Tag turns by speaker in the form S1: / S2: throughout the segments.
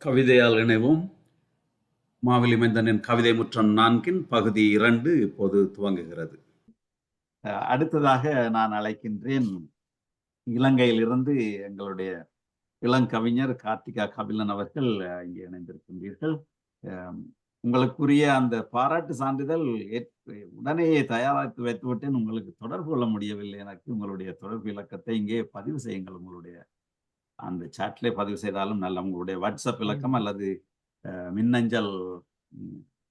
S1: கவிதையால் இணைவோம். மாவிலி மைந்தனின் கவிதை முற்றம் 4 பகுதி 2 இப்போது துவங்குகிறது. அடுத்ததாக நான் அழைக்கின்றேன் இலங்கையிலிருந்து எங்களுடைய இளங்கவிஞர் கார்த்திகா கபிலன் அவர்கள் இங்கே இணைந்திருக்கின்றீர்கள். உங்களுக்குரிய அந்த பாராட்டு சான்றிதழ் உடனே தயாராக்கி வைத்துவிட்டேன். உங்களுக்கு தொடர்பு கொள்ள முடியவில்லை. எனக்கு உங்களுடைய தொடர்பு இலக்கத்தை இங்கே பதிவு செய்யுங்கள். உங்களுடைய அந்த சாட்ல பதிவு செய்தாலும் நல்ல. உங்களுடைய வாட்ஸ்அப் இலக்கம் அல்லது மின்னஞ்சல்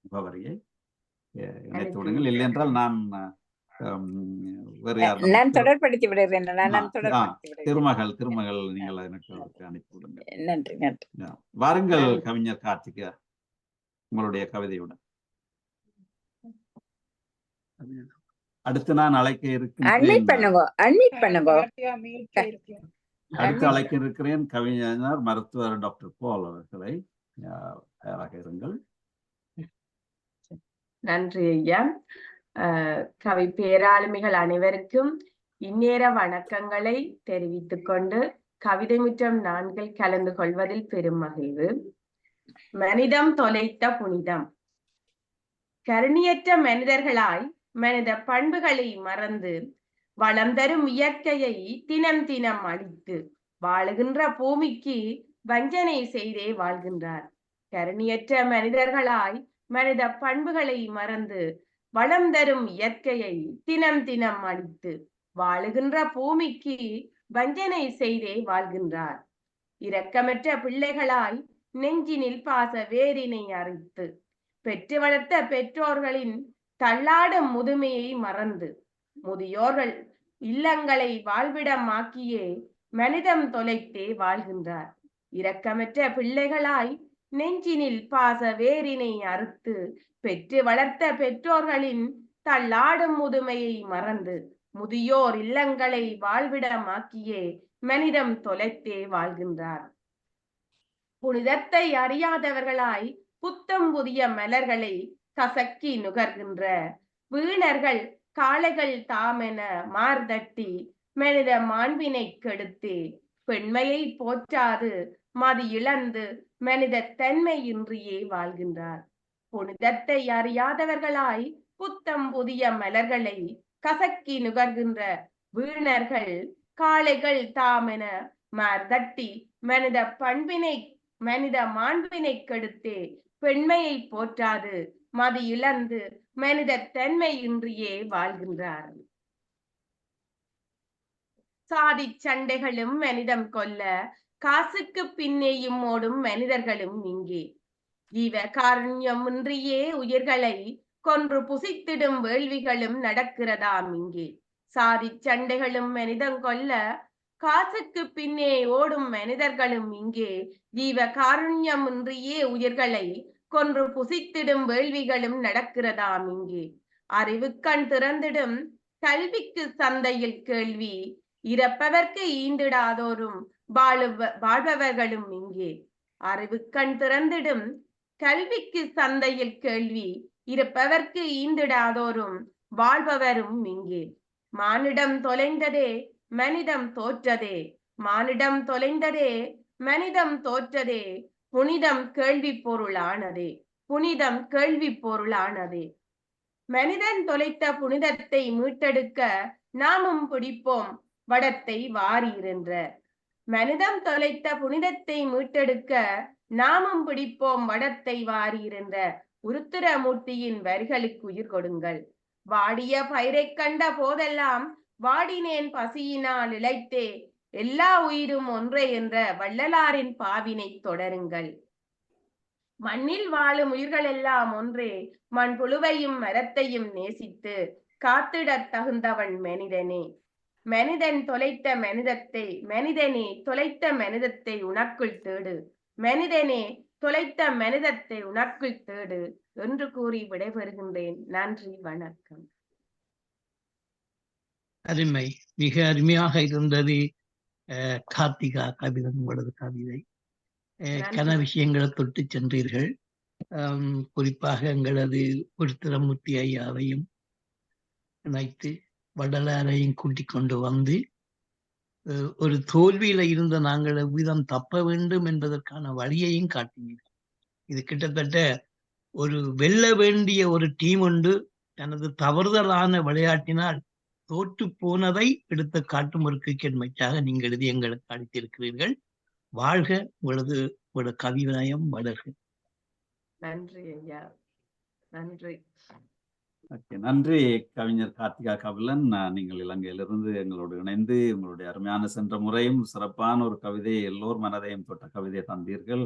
S1: முகவரியை இணைத்து விடுங்கள். இல்லை என்றால் நான்
S2: தொடர்படுத்தி விடுகிறேன்.
S1: திருமகள் நீங்கள் எனக்கு அனுப்பி விடுங்கள்.
S2: நன்றி நன்றி.
S1: வாருங்கள் கவிஞர் கார்த்திகா, உங்களுடைய கவிதையுடன். அடுத்து நான் அழைக்க இருக்கிறேன். அடுத்து அழைக்க இருக்கிறேன் கவிஞர் மருத்துவர் டாக்டர் பால் அவர்களை. தயாராக இருங்கள்.
S3: நன்றி ஐயா. கவி பேராளுமைகள் அனைவருக்கும் இந்நேர வணக்கங்களை தெரிவித்துக் கொண்டு கவிதை முற்றம் 4 கலந்து கொள்வதில் பெரும் மகிழ்வு. மனிதம் தொலைத்த புனிதம். கருணியற்ற மனிதர்களாய் மனித பண்புகளை மறந்து வளம் தரும் இயற்கையை தினம் தினம் அழித்து வாழுகின்ற பூமிக்கு வஞ்சனை செய்தே வாழ்கின்றார். கருணியற்ற மனிதர்களாய் மனித பண்புகளை மறந்து வளம் தரும் இயற்கையை தினம் தினம் அழித்து வாழுகின்ற பூமிக்கு வஞ்சனை செய்தே வாழ்கின்றார். இரக்கமற்ற பிள்ளைகளாய் நெஞ்சினில் பாச வேரினை அரித்து பெற்று வளர்த்த பெற்றோர்களின் தள்ளாடும் முதுமையை மறந்து முதியோர்கள் இல்லங்களை வாழ்விடமாக்கியே மனிதம் தொலைத்தே வாழ்கின்றார். இரக்கமற்ற பிள்ளைகளாய் நெஞ்சினில் பாச வேரினை அறுத்து பெற்று வளர்த்த பெற்றோர்களின் தள்ளாடும் முதுமையை மறந்து முதியோர் இல்லங்களை வாழ்விடமாக்கியே மனிதம் தொலைத்தே வாழ்கின்றார். புனிதத்தை அறியாதவர்களாய் புத்தம் புதிய மலர்களை கசக்கி நுகர்கின்ற வீணர்கள் காளைகள் தாமென மார்தட்டி மனித மாண்பினை கெடுத்து பெண்மையை போற்றாது மதி இழந்து மனித தன்மையின்றியே வாழ்கின்றார். புனிதத்தை அறியாதவர்களாய் புத்தம் புதிய மலர்களை கசக்கி நுகர்கின்ற வீணர்கள் காளைகள் தாமென மார்தட்டி மனித மாண்பினை கெடுத்து பெண்மையை போற்றாது மதி இழந்து மனித தன்மையின்றியே வாழ்கின்றார். சாதி சண்டைகளும் மனிதம் கொல்ல காசுக்கு பின்னேயும் ஓடும் மனிதர்களும் இங்கே ஜீவ காருண்யமின்றியே உயிர்களை கொன்று புசித்திடும் வேள்விகளும் நடக்கிறதாம் இங்கே. சாதி சண்டைகளும் மனிதம் கொல்ல காசுக்கு பின்னே ஓடும் மனிதர்களும் இங்கே ஜீவ காருண்யமின்றியே உயிர்களை கொன்று புசித்திடும் வேள்விகளும் நடக்கிறதாம் இங்கே. அறிவு கண் திறந்திடும் கல்விக்கு சந்தையில் கேள்வி இறப்பவர்க்கு ஈந்திடாதோரும் வாழ்பவர்களும் இங்கே. அறிவு கண் திறந்திடும் கல்விக்கு சந்தையில் கேள்வி இருப்பவர்க்கு ஈந்திடாதோரும் வாழ்பவரும் இங்கே. மானிடம் தொலைந்ததே மனிதம் தோற்றதே, மானிடம் தொலைந்ததே மனிதம் தோற்றதே, புனிதம் கேள்வி பொருளானதே, புனிதம் கேள்வி பொருளானதே. மனிதன் தொலைத்த புனிதத்தை மீட்டெடுக்க நாமும் பிடிப்போம் வடத்தை வாரியிருன்ற. மனிதம் தொலைத்த புனிதத்தை மீட்டெடுக்க நாமும் பிடிப்போம் வடத்தை வாரியிருந்த உருத்திரமூர்த்தியின் வரிகளுக்கு உயிர் கொடுங்கள். வாடிய பயிரை கண்ட போதெல்லாம் வாடினேன் பசியினால் இழைத்தே எல்லா உயிரும் ஒன்றே என்ற வள்ளலாரின் பாவினை தொடருங்கள். மண்ணில் வாழும் உயிர்கள் எல்லாம் ஒன்றே, மண் புழுவையும் மரத்தையும் நேசித்து காத்திட தகுந்தவன் மனிதனே. மனிதன் தொலைத்த மனிதத்தை மனிதனே தொலைத்த மனிதத்தை உனக்குள் தேடு, மனிதனே தொலைத்த மனிதத்தை உனக்குள் தேடு என்று கூறி விடைபெறுகின்றேன். நன்றி, வணக்கம்.
S4: அருமை, மிக அருமையாக இருந்தது கார்த்திகா கவிதன் உங்களது கவிதை. கன விஷயங்களை தொட்டு சென்றீர்கள். குறிப்பாக எங்களது உருத்திரமூர்த்தி ஐயாவையும் இணைத்து வள்ளலாரையும் கூட்டிக் கொண்டு வந்து ஒரு தோல்வியில இருந்த நாங்கள் எவ்விதம் தப்ப வேண்டும் என்பதற்கான வழியையும் காட்டினீர்கள். இது கிட்டத்தட்ட ஒரு வெல்ல வேண்டிய ஒரு டீம் உண்டு தனது தவறுதலான விளையாட்டினால் தோற்று போனதை எடுத்து காட்டும் ஒரு கிரிக்கெட் மேட்சாக நீங்கள் எழுதி எங்களுக்கு அளித்திருக்கிறீர்கள். வாழ்க உங்களது கவிநயம் வளர்க.
S3: நன்றி ஐயா, நன்றி.
S1: நன்றி கவிஞர் கார்த்திகா கபிலன். நீங்கள் இலங்கையிலிருந்து எங்களோடு இணைந்து உங்களுடைய அருமையான சென்ற முறையும் சிறப்பான ஒரு கவிதையை எல்லோர் மனதையும் தொட்ட கவிதையை தந்தீர்கள்.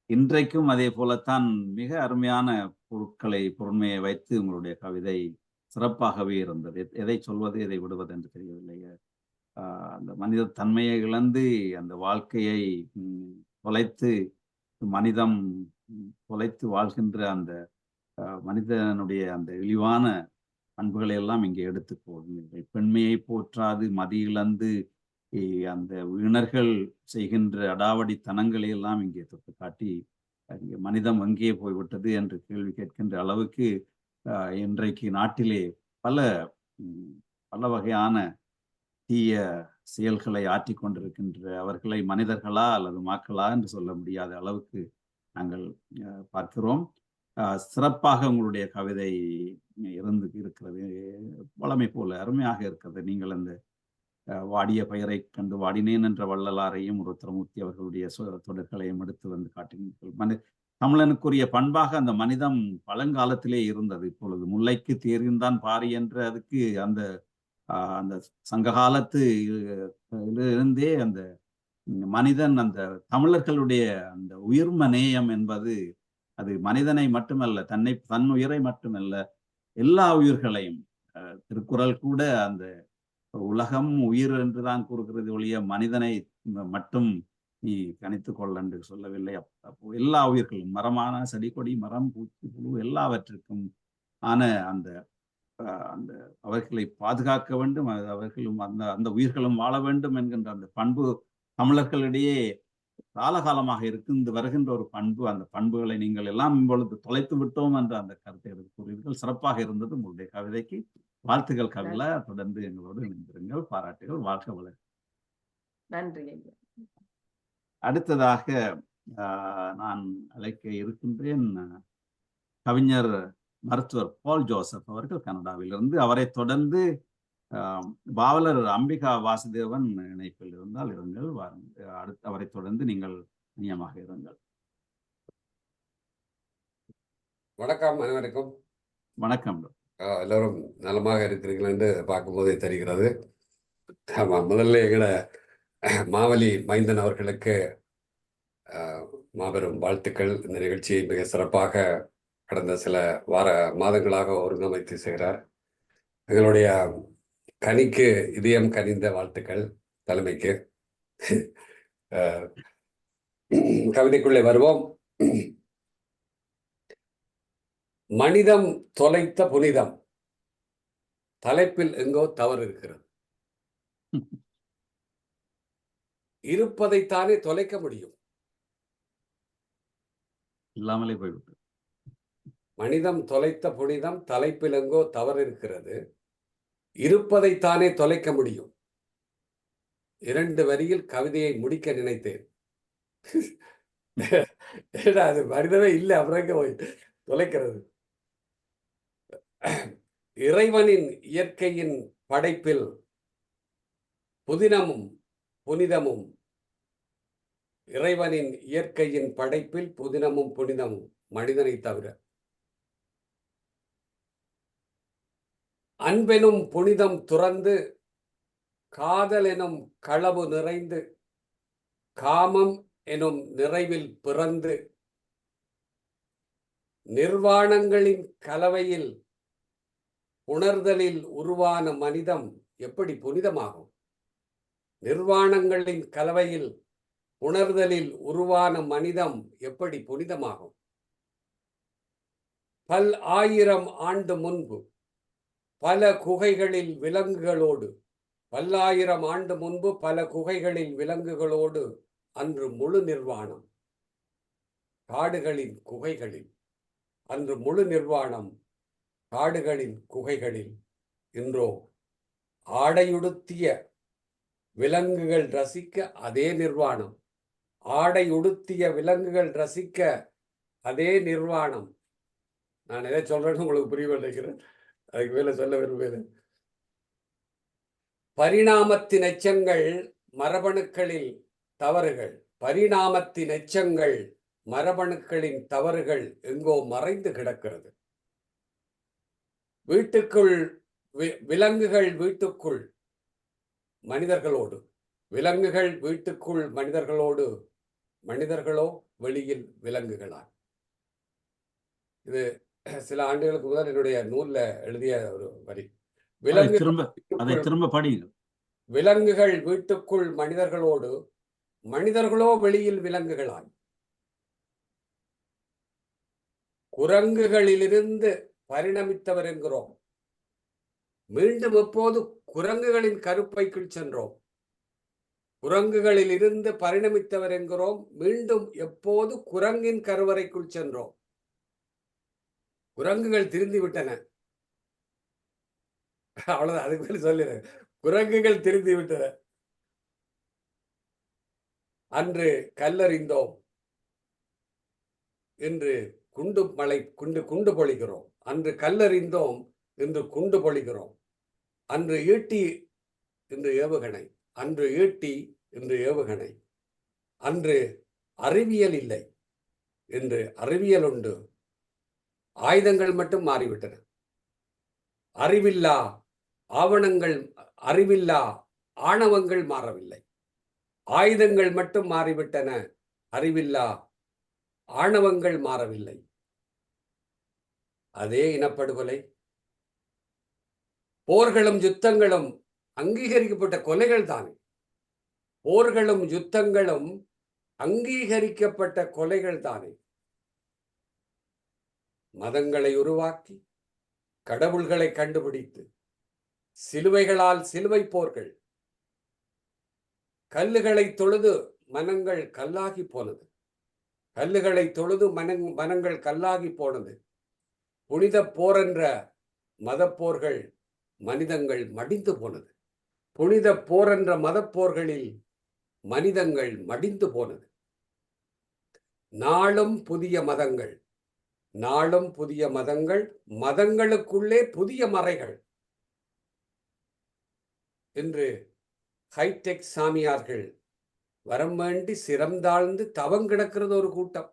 S1: இன்றைக்கும் அதே போலத்தான் மிக அருமையான பொருண்மையை வைத்து உங்களுடைய கவிதை சிறப்பாகவே இருந்தது. எதை சொல்வது எதை விடுவது என்று தெரியவில்லை. அந்த மனித தன்மையை இழந்து அந்த வாழ்க்கையை தொலைத்து மனிதம் தொலைத்து வாழ்கின்ற அந்த மனிதனுடைய அந்த இழிவான பண்புகளை எல்லாம் இங்கே எடுத்து போடுங்கள். பெண்மையை போற்றாது மதி இழந்து அந்த வீணர்கள் செய்கின்ற அடாவடித்தனங்களை எல்லாம் இங்கே தொட்டு காட்டி இங்கே மனிதம் எங்கே போய்விட்டது என்று கேள்வி கேட்கின்ற அளவுக்கு இன்றைக்கு நாட்டிலே பல வகையான தீய செயல்களை ஆற்றி கொண்டிருக்கின்ற அவர்களை மனிதர்களா அல்லது மக்களா என்று சொல்ல முடியாத அளவுக்கு நாங்கள் பார்க்கிறோம். சிறப்பாக உங்களுடைய கவிதை இருக்கிறது. வளமை போல அருமையாக இருக்கிறது. நீங்கள் அந்த வாடிய பெயரை கண்டு வாடினேன் என்ற வள்ளலாரையும் ருத்ரமூர்த்தி அவர்களுடைய தொடர்களையும் எடுத்து வந்து காட்டினீர்கள். தமிழனுக்குரிய பண்பாக அந்த மனிதம் பழங்காலத்திலே இருந்தது. இப்பொழுது முல்லைக்கு தேர்ந்தான் பாரி என்ற அதுக்கு அந்த அந்த சங்ககாலத்து இருந்தே அந்த மனிதன் அந்த தமிழர்களுடைய அந்த உயிர்ம நேயம் என்பது அது மனிதனை மட்டுமல்ல, தன் உயிரை மட்டுமல்ல, எல்லா உயிர்களையும். திருக்குறள் கூட அந்த உலகம் உயிர் என்றுதான் கூறுகிறது ஒழிய மனிதனை மட்டும் நீ கணித்து கொள்ள என்று சொல்லவில்லை. அப்போ எல்லா உயிர்களும், மரமான செடி கொடி மரம் பூச்சி புழு எல்லாவற்றிற்கும் ஆன அந்த அந்த அவர்களை பாதுகாக்க வேண்டும், அவர்களும் அந்த உயிர்களும் வாழ வேண்டும் என்கின்ற அந்த பண்பு தமிழர்களிடையே காலகாலமாக இருந்து வருகின்ற ஒரு பண்பு. அந்த பண்புகளை நீங்கள் எல்லாம் இப்பொழுது தொலைத்து விட்டோம் என்ற அந்த கருத்தை எடுத்து கூறுவீர்கள். சிறப்பாக இருந்தது உங்களுடைய கவிதைக்கு. வாழ்த்துக்கள் கவிலா. தொடர்ந்து எங்களோடு இணைந்திருங்கள். பாராட்டுகள். வாழ்க வளர்.
S3: நன்றி.
S1: அடுத்ததாக நான் அழைக்க இருக்கின்றேன் கவிஞர் மருத்துவர் பால் ஜோசப் அவர்கள் கனடாவிலிருந்து. அவரை தொடர்ந்து பாவலர் அம்பிகா வாசுதேவன் இணைப்பில் இருந்தால் இருங்கள். அடுத்து அவரை தொடர்ந்து நீங்கள் நியமாக இருங்கள்.
S5: வணக்கம் அனைவருக்கும்.
S1: வணக்கம்.
S5: எல்லோரும் நலமாக இருக்கிறீர்கள் என்று பார்க்கும்போதே தெரிகிறது. முதல்ல எங்களோட மாவலி மைந்தன் அவர்களுக்கு மாபெரும் வாழ்த்துக்கள். இந்த நிகழ்ச்சியை மிக சிறப்பாக கடந்த சில மாதங்களாக ஒருங்கமைத்து செய்கிறார். எங்களுடைய கனிக்கு இதயம் கனிந்த வாழ்த்துக்கள் தலைமைக்கு. கவிதைக்குள்ளே வருவோம். மனிதம் தொலைத்த புனிதம், தலைப்பில் எங்கோ தவறு இருக்கிறது. இருப்பதைத்தானே தொலைக்க முடியும்,
S1: இல்லாமலே போய்விட்டு.
S5: மனிதம் தொலைத்த புனிதம், தலைப்பில் எங்கோ தவறு இருக்கிறது, இருப்பதைத்தானே தொலைக்க முடியும். 2 வரியில் கவிதையை முடிக்க நினைத்தேன். அது மனிதமே இல்லை, அப்புறம் போய் தொலைக்கிறது. இறைவனின் இயற்கையின் படைப்பில் புதினமும் புனிதமும், இறைவனின் இயற்கையின் படைப்பில் புதினமும் புனிதமும் மனிதனை தவிர. அன்பெனும் புனிதம் துறந்து, காதல் எனும் களவு நிறைந்து, காமம் எனும் நிறைவில் பிறந்து, நிர்வாணங்களின் கலவையில் உணர்தலில் உருவான மனிதம் எப்படி புனிதமாகும்? நிர்வாணங்களின் கலவையில் உணர்தலில் உருவான மனிதம் எப்படி புனிதமாகும்? பல் ஆயிரம் ஆண்டு முன்பு பல குகைகளில் விலங்குகளோடு, பல்லாயிரம் ஆண்டு முன்பு பல குகைகளில் விலங்குகளோடு அன்று முழு நிர்வாணம். காடுகளின் குகைகளில் அன்று முழு நிர்வாணம், காடுகளின் குகைகளில். இன்றோ ஆடையுடுத்திய விலங்குகள் ரசிக்க அதே நிர்வாணம், ஆடை உடுத்திய விலங்குகள் ரசிக்க அதே நிர்வாணம். நான் எதை சொல்றேன்னு உங்களுக்கு புரிய நினைக்கிறேன், அதுக்கு மேல சொல்ல விரும்புகிறேன். பரிணாமத்தின் எச்சங்கள் மரபணுக்களில் தவறுகள், பரிணாமத்தின் எச்சங்கள் மரபணுக்களின் தவறுகள் எங்கோ மறைந்து கிடக்கிறது. வீட்டுக்குள் விலங்குகள் வீட்டுக்குள் மனிதர்களோடு, விலங்குகள் வீட்டுக்குள் மனிதர்களோடு, மனிதர்களோ வெளியில் விலங்குகளால். இது சில ஆண்டுகளுக்கு முதல் என்னுடைய நூல்ல எழுதிய ஒரு வரி.
S1: அதை திரும்ப படிங்க.
S5: விலங்குகள் வீட்டுக்குள் மனிதர்களோடு, மனிதர்களோ வெளியில் விலங்குகளால். குரங்குகளிலிருந்து பரிணமித்தவர் என்கிறோம், மீண்டும் எப்போது குரங்குகளின் கருப்பைக்குள் சென்றோம். குரங்குகளில் இருந்து பரிணமித்தவர் என்கிறோம், மீண்டும் எப்போது குரங்கின் கருவறைக்குள் சென்றோம். குரங்குகள் திருந்தி விட்டன, அவ்வளவுதான். அதுக்கு மேல சொல்லுறேன், குரங்குகள் திருந்தி விட்டன. அன்று கல்லறிந்தோம், இன்று குண்டு பொழிகிறோம். அன்று கல்லறிந்தோம், இன்று குண்டு பொழிகிறோம். அன்று ஈட்டி, இன்று ஏவுகணை. அன்று ஈட்டி, இன்று ஏவுகணை. அன்று அறிவியல் இல்லை, இன்று அறிவியல் உண்டு. ஆயுதங்கள் மட்டும் மாறிவிட்டன. அறிவில்லா ஆவணங்கள், அறிவில்லா ஆணவங்கள் மாறவில்லை. ஆயுதங்கள் மட்டும் மாறிவிட்டன, அறிவில்லா ஆணவங்கள் மாறவில்லை. அதே இனப்படுகொலை, போர்களும் யுத்தங்களும் அங்கீகரிக்கப்பட்ட கொலைகள் தானே. போர்களும் யுத்தங்களும் அங்கீகரிக்கப்பட்ட கொலைகள் தானே. மதங்களை உருவாக்கி, கடவுள்களை கண்டுபிடித்து, சிலுவைகளால் சிலுவை போர்கள், கல்லுகளை தொழுது மனங்கள் கல்லாகி போனது. கல்லுகளை தொழுது மனங்கள் கல்லாகி போனது. புனித போர் என்ற மதப்போர்கள் மனிதங்கள் மடிந்து போனது. புனித போர் என்ற மதப்போர்களில் மனிதங்கள் மடிந்து போனது. நாளும் புதிய மதங்கள், நாளும் புதிய மதங்கள், மதங்களுக்குள்ளே புதிய மறைகள். இன்று ஹைடெக் சாமியார்கள் வரம் வேண்டி சிரம் தாழ்ந்து தவம் கிடக்கிறது ஒரு கூட்டம்.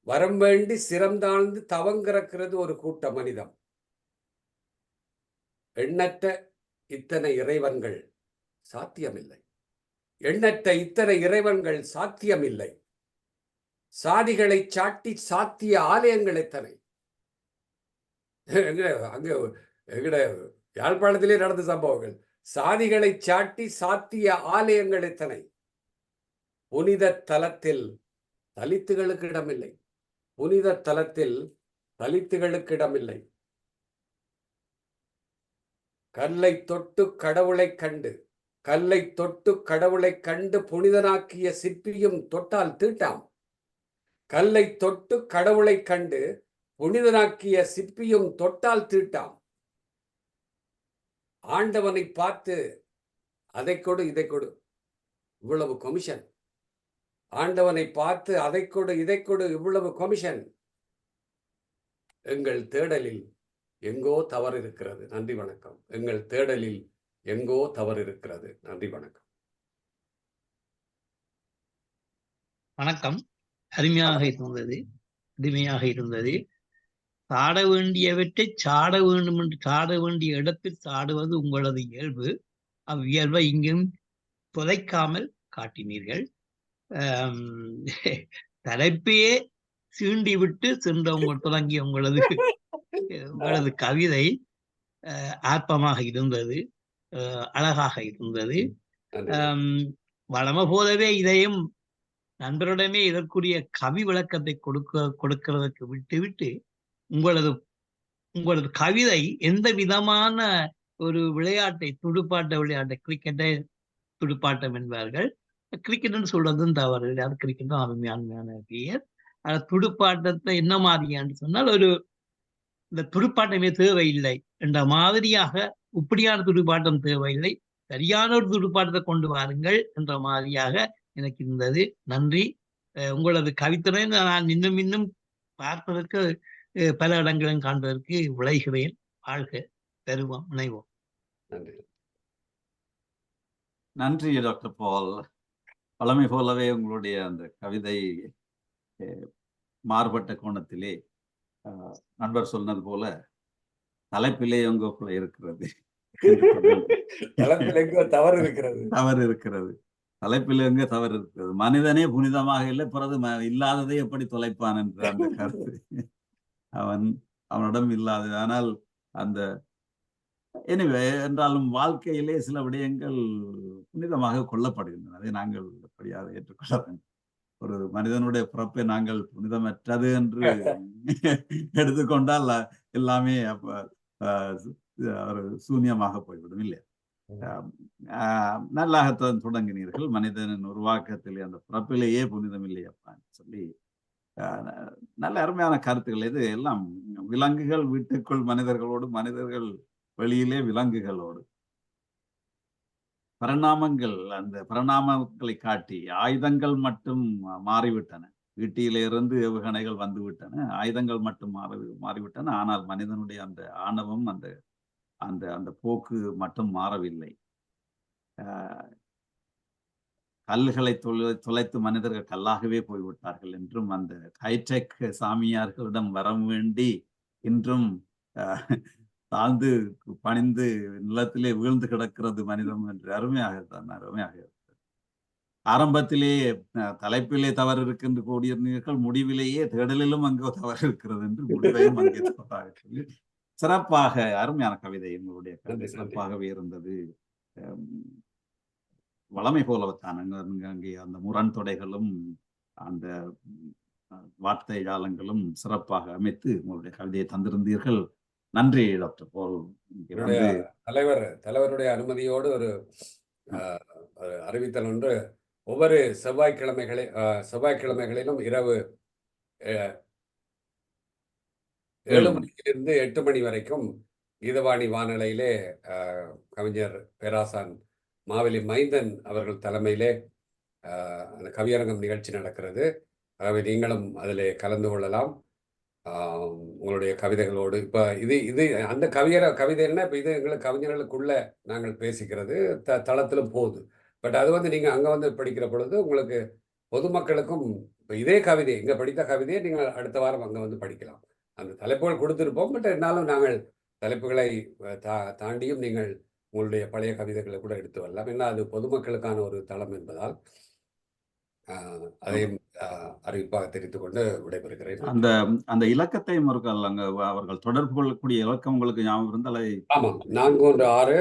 S5: வரம் வேண்டி சிரம் தாழ்ந்து தவம் கிடக்கிறது ஒரு கூட்ட மனிதம். எண்ணற்ற இத்தனை இறைவன்கள் சாத்தியமில்லை. எண்ணற்ற இத்தனை இறைவன்கள் சாத்தியமில்லை. சாதிகளை சாட்டி சாத்திய ஆலயங்கள் எத்தனை. அங்க எங்கட யாழ்ப்பாணத்திலே நடந்த சம்பவங்கள். சாதிகளை சாட்டி சாத்திய ஆலயங்கள் எத்தனை. புனித தலத்தில் தலித்துகளுக்கு இடமில்லை. புனித தலத்தில் தலித்துகளுக்கு இடமில்லை. கல்லை தொட்டு கடவுளை கண்டு, கல்லை தொட்டு கடவுளை கண்டு புனிதனாக்கிய சிற்பியும் தொட்டால் தீட்டாம். கல்லை தொட்டு கடவுளை கண்டு புனிதனாக்கிய சிற்பியும் தொட்டால் தீட்டாம். ஆண்டவனை பார்த்து அதை கொடு இதை கொடு, இவ்வளவு கமிஷன். ஆண்டவனை பார்த்து அதை கொடு இதை கொடு, இவ்வளவு கமிஷன். எங்கள் தேடலில் எங்கோ தவறு இருக்கிறது. நன்றி வணக்கம். எங்கள் தேடலில் எங்கோ தவறு இருக்கிறது. நன்றி வணக்கம்.
S4: வணக்கம். அருமையாக இருந்தது, அருமையாக இருந்தது. சாட வேண்டியவற்றை சாட வேண்டும் என்று சாட வேண்டிய இடத்தில் சாடுவது உங்களது இயல்பு. அவ்வியல்பை இங்கும் புதைக்காமல் காட்டினீர்கள். தலைப்பையே சீண்டி விட்டு சென்ற தொடங்கிய உங்களது கவிதை ஆர்ப்பமாக இருந்தது, அழகாக இருந்தது. வளம போலவே இதையும் நண்பரிடமே இதற்குரிய கவி விளக்கத்தை கொடுக்கிறதுக்கு விட்டு உங்களது கவிதை எந்த விதமான ஒரு விளையாட்டை, துடுப்பாட்ட விளையாட்டை, கிரிக்கெட்டை துடுப்பாட்டம் என்பார்கள். கிரிக்கெட்னு சொல்றதும் தவறு, அது கிரிக்கெட்டும் அருமையான பெயர். ஆனா துடுப்பாட்டத்தை என்ன மாதிரியான்னு சொன்னால், இந்த துடுப்பாட்டமே தேவையில்லை என்ற மாதிரியாக, இப்படியான துடுப்பாட்டம் தேவையில்லை, சரியான ஒரு துடுப்பாட்டத்தை கொண்டு வாருங்கள் என்ற மாதிரியாக எனக்கு இருந்தது. நன்றி. உங்களது கவித்துறை நான் இன்னும் இன்னும் பார்ப்பதற்கு பல இடங்களும் காண்பதற்கு விளைகிறேன். வாழ்க, பெறுவோம், இணைவோம்.
S5: நன்றி.
S1: நன்றி டாக்டர் பால். பழமை போலவே உங்களுடைய அந்த கவிதை மாறுபட்ட கோணத்திலே நண்பர் சொன்னது போல தலைப்பிலே எங்கோக்குள்ள இருக்கிறது.
S5: தலைப்பில் எங்கோ தவறு இருக்கிறது.
S1: தவறு இருக்கிறது. தலைப்பில் எங்க தவறு இருக்கிறது. மனிதனே புனிதமாக இல்லை, பிறகு இல்லாததை எப்படி தொலைப்பான் என்ற அந்த கருத்து அவனிடம் இல்லாதது. ஆனால் அந்த எனவே என்றாலும் வாழ்க்கையிலே சில விடயங்கள் புனிதமாக கொள்ளப்படுகின்றன. அதை நாங்கள் எப்படியாவது ஏற்றுக்கொள்ள வேண்டும். ஒரு மனிதனுடைய பிறப்பை நாங்கள் புனிதமற்றது என்று எடுத்துக்கொண்டால் எல்லாமே ஒரு சூன்யமாக போய்விடும் இல்லையா? நல்லாக தொடங்கினீர்கள். மனிதனின் உருவாக்கத்திலே அந்த பிறப்பிலேயே புனிதம் இல்லையப்பான்னு சொல்லி நல்ல அருமையான கருத்துக்கள். இது எல்லாம் விலங்குகள் வீட்டுக்குள் மனிதர்களோடு, மனிதர்கள் வெளியிலே விலங்குகளோடு. பரிணாமங்கள், அந்த பரிணாமங்களை காட்டி ஆயுதங்கள் மட்டும் மாறிவிட்டன. வீட்டிலிருந்து ஏவுகணைகள் வந்துவிட்டன, ஆயுதங்கள் மட்டும் மாறிவிட்டன. ஆனால் மனிதனுடைய அந்த ஆணவம், அந்த அந்த அந்த போக்கு மட்டும் மாறவில்லை. கல்லுகளை துளைத்து மனிதர்கள் கல்லாகவே போய்விட்டார்கள் என்றும், அந்த ஹைடெக் சாமியார்களிடம் வர வேண்டி இன்றும் தாழ்ந்து பணிந்து நிலத்திலே வீழ்ந்து கிடக்கிறது மனிதம் என்று அருமையாக ஆரம்பத்திலே தலைப்பிலே தவறு இருக்கின்ற கூடியிருந்தீர்கள், முடிவிலேயே தேடலிலும் அங்கே தவறு இருக்கிறது என்று முடிவையும் அங்கே தவறாக சொல்லி சிறப்பாக அருமையான கவிதை. எங்களுடைய கவிதை சிறப்பாகவே இருந்தது. வளமை போலவத்தான் அங்கே அந்த முரண் தொடைகளும் அந்த வார்த்தை ஜாலங்களும் சிறப்பாக அமைத்து உங்களுடைய கவிதையை தந்திருந்தீர்கள். நன்றி டாக்டர் பால்.
S5: தலைவருடைய அனுமதியோடு ஒரு அறிவித்தல் ஒன்று. ஒவ்வொரு செவ்வாய்க்கிழமைகளிலும் இரவு 7 மணியிலிருந்து 8 மணி வரைக்கும் கீதவாணி வானொலியிலே கவிஞர் பேராசான் மாவெளி மைந்தன் அவர்கள் தலைமையிலே அந்த கவியரங்கம் நிகழ்ச்சி நடக்கிறது. ஆகவே நீங்களும் அதில் கலந்து கொள்ளலாம். உங்களுடைய கவிதைகளோடு. இப்போ இது அந்த கவிதைன்னா இப்போ இது எங்களுக்கு கவிஞர்களுக்குள்ள நாங்கள் பேசிக்கிறது தளத்திலும் போகுது. பட் அது நீங்கள் அங்கே படிக்கிற பொழுது உங்களுக்கு பொதுமக்களுக்கும் இப்போ இதே கவிதை, இங்கே படித்த கவிதையை நீங்கள் அடுத்த வாரம் அங்கே படிக்கலாம். அந்த தலைப்புகள் கொடுத்துருப்போம். பட் இருந்தாலும் நாங்கள் தலைப்புகளை தாண்டியும் நீங்கள் உங்களுடைய பழைய கவிதைகளை கூட எடுத்து வரலாம். ஏன்னா அது பொதுமக்களுக்கான ஒரு தளம் என்பதால் அதையும் அறிவிப்பாக தெரிவித்துக் கொண்டு விடைபெறுகிறேன்.
S1: அந்த இலக்கத்தை அங்க அவர்கள் தொடர்பு கொள்ளக்கூடிய இலக்கம் உங்களுக்கு ஞாபகம் இருந்தால்?
S5: ஆமா, 416.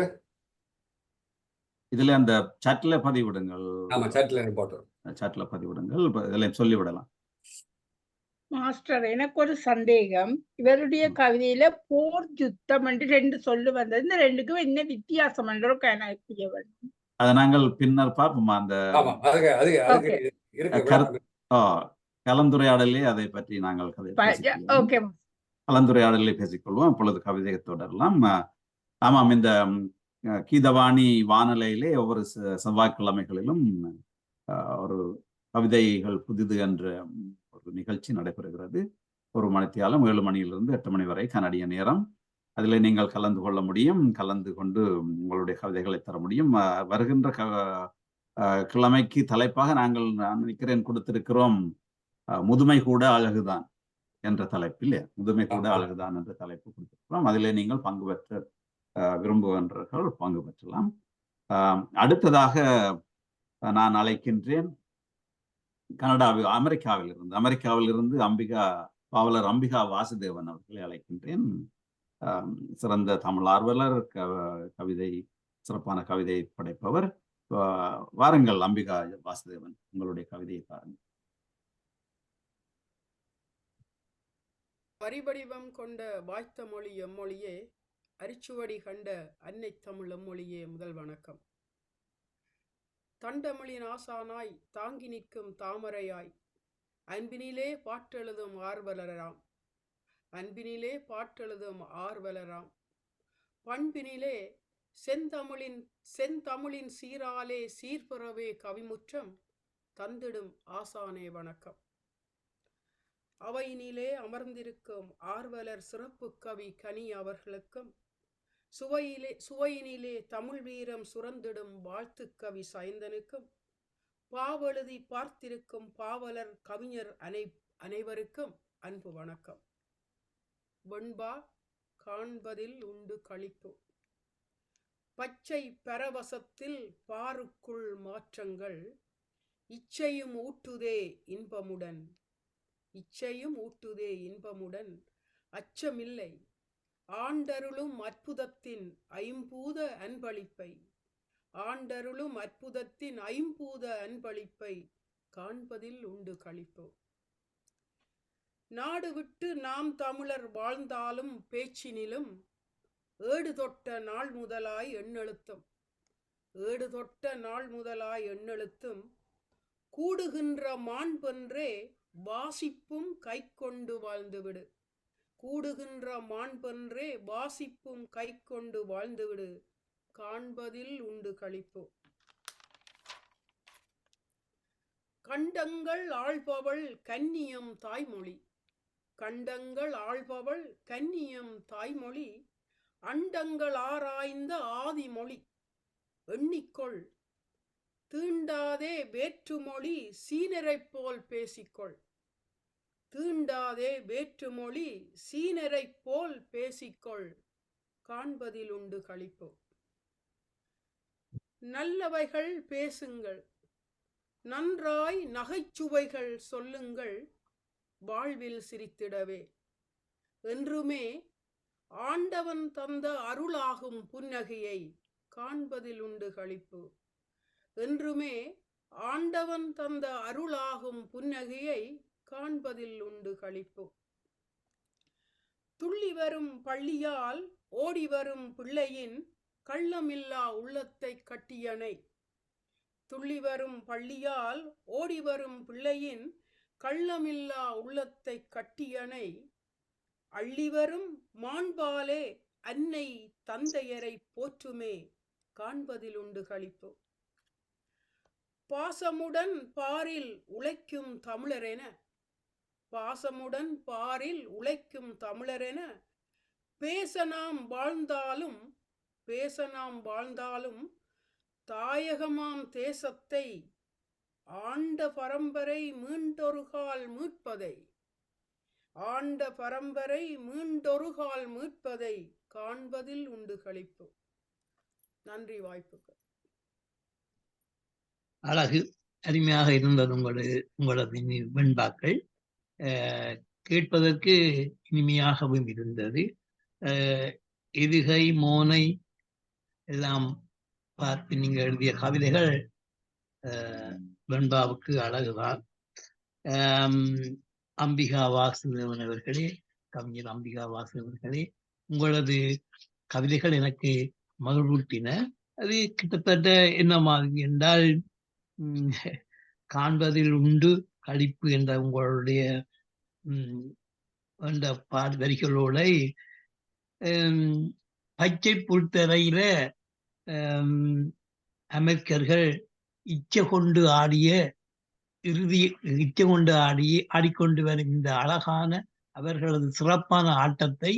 S1: இதுல அந்த சாட்ல பதிவிடுங்கள்.
S5: ஆமா, சாட்ல போட்டோம்.
S1: சாட்ல பதிவிடுங்கள். இதுல சொல்லிவிடலாம்.
S2: மாஸ்டர், எனக்கு ஒரு சந்தேகம். இவருடைய கவிதையில போர் யுத்தம் என்று 2 சொல்லு வந்தது. இந்த 2க்கும் என்ன வித்தியாசம் என்று கணக்கிய வேண்டும்.
S1: அதை நாங்கள் பின்னர் பார்ப்போம். அந்த கலந்துரையாடலே அதை பற்றி நாங்கள் கலந்துரையாடலே பேசிக்கொள்வோம். அப்பொழுது கவிதையை தொடரலாம். ஆமாம், இந்த கீதவாணி வானொலியிலே ஒவ்வொரு செவ்வாய்க்கிழமைகளிலும் ஒரு கவிதைகள் புதிது என்ற ஒரு நிகழ்ச்சி நடைபெறுகிறது. 1 மணித்தியாலம் 7 மணியிலிருந்து 8 மணி வரை கனடிய நேரம். அதில் நீங்கள் கலந்து கொள்ள முடியும். கலந்து கொண்டு உங்களுடைய கவிதைகளை தர முடியும். வருகின்ற கிழமைக்கு தலைப்பாக நான் நினைக்கிறேன் கொடுத்திருக்கிறோம், முதுமை கூட அழகுதான் என்ற தலைப்பில். முதுமை கூட அழகுதான் என்ற தலைப்பு கொடுத்திருக்கிறோம். அதிலே நீங்கள் பங்கு பெற்ற விரும்புகின்றவர்கள் பங்கு பெற்றலாம். அடுத்ததாக நான் அழைக்கின்றேன் அமெரிக்காவில் இருந்து பாவலர் அம்பிகா வாசுதேவன் அவர்களை அழைக்கின்றேன். சிறந்த தமிழ் ஆர்வலர், சிறப்பான கவிதை படைப்பவர். வாருங்கள் அம்பிகா வாசுதேவன், உங்களுடைய கவிதையை பாருங்கள்.
S6: வரிவடிவம் கொண்ட வாய்த்த மொழி எம்மொழியே, அரிச்சுவடி கண்ட அன்னை தமிழ் எம்மொழியே முதல் வணக்கம். தண்டமொழியின் ஆசானாய் தாங்கி நிற்கும் தாமரையாய், அன்பினிலே பாட்டெழுதும் ஆர்வலராம், அன்பினிலே பாட்டெழுதும் ஆர்வலராம், பண்பினிலே செந்தமிழின் சீராலே சீர்பெறவே கவிமுற்றம் தந்திடும் ஆசானே வணக்கம். அவையினிலே அமர்ந்திருக்கும் ஆர்வலர் சிறப்பு கவி கனி அவர்களுக்கும், சுவையினிலே தமிழ் வீரம் சுரந்திடும் வாழ்த்து கவி சைந்தனுக்கும், பாவெழுதி பார்த்திருக்கும் பாவலர் கவிஞர் அனைவருக்கும் அன்பு வணக்கம். வெண்பா காண்பதில் உண்டு களிப்பு. பச்சை பரவசத்தில் பாருக்குள் மாற்றங்கள், இச்சையும் ஊட்டுதே இன்பமுடன். அச்சமில்லை ஆண்டருளும் அற்புதத்தின் ஐம்பூத அன்பளிப்பை காண்பதில் உண்டு களிப்பு. நாடு விட்டு நாம் தமிழர் வாழ்ந்தாலும் பேச்சினிலும் ஏடு தொட்ட நாள் முதலாய் எண்ணெழுத்தும் கூடுகின்ற மாண்பென்றே வாசிப்பும் கைக்கொண்டு வாழ்ந்துவிடு காண்பதில் உண்டு களிப்பு. கண்டங்கள் ஆள்பவள் கன்னியம் தாய்மொழி, அண்டங்கள் ஆராய்ந்த ஆதிமொழி. எண்ணிக்கொள் தீண்டாதே வேற்றுமொழி சீனரைப் போல் பேசிக்கொள் காண்பதில் உண்டு களிப்பு. நல்லவைகள் பேசுங்கள், நன்றாய் நகைச்சுவைகள் சொல்லுங்கள், வாழ்வில் சிரித்திடவே. என்றுமே ஆண்டவன் தந்த அருளாகும் புன்னகையை காண்பதில் உண்டு களிப்பு. துள்ளி வரும் பள்ளியால் ஓடி வரும் பிள்ளையின் கள்ளமில்லா உள்ளத்தை கட்டியணை, அள்ளிவரும் மாண்பாலே அன்னை தந்தையரை போற்றுமே காண்பதில் உண்டு களிப்பு. பாசமுடன் பாரில் உழைக்கும் தமிழரென பேச நாம் வாழ்ந்தாலும் தாயகமாம் தேசத்தை ஆண்ட பரம்பரை மீண்டொருகால் மீட்பதை காண்பதில் உண்டு களிப்பு. நன்றி வாய்ப்புக்கு.
S4: அழகு, அருமையாக இருந்தது உங்களது வெண்பாக்கள். கேட்பதற்கு இனிமையாகவும் இருந்தது. எதுகை மோனை எல்லாம் பார்த்து நீங்க எழுதிய கவிதைகள் வெண்பாவுக்கு அழகுதான். அம்பிகா வாசுதேவன் அவர்களே, கவிஞர் அம்பிகா வாசுதேவர்களே, உங்களது கவிதைகள் எனக்கு மகிழ்வூட்டின. அது கிட்டத்தட்ட என்ன மாதிரி என்றால், காண்பதில் உண்டு களிப்பு என்ற உங்களுடைய அந்த வரிகளோட பச்சை புல்தரையில அமெரிக்கர்கள் இச்சை கொண்டு ஆடிக்கொண்டு வரும் இந்த அழகான அவர்களது சிறப்பான ஆட்டத்தை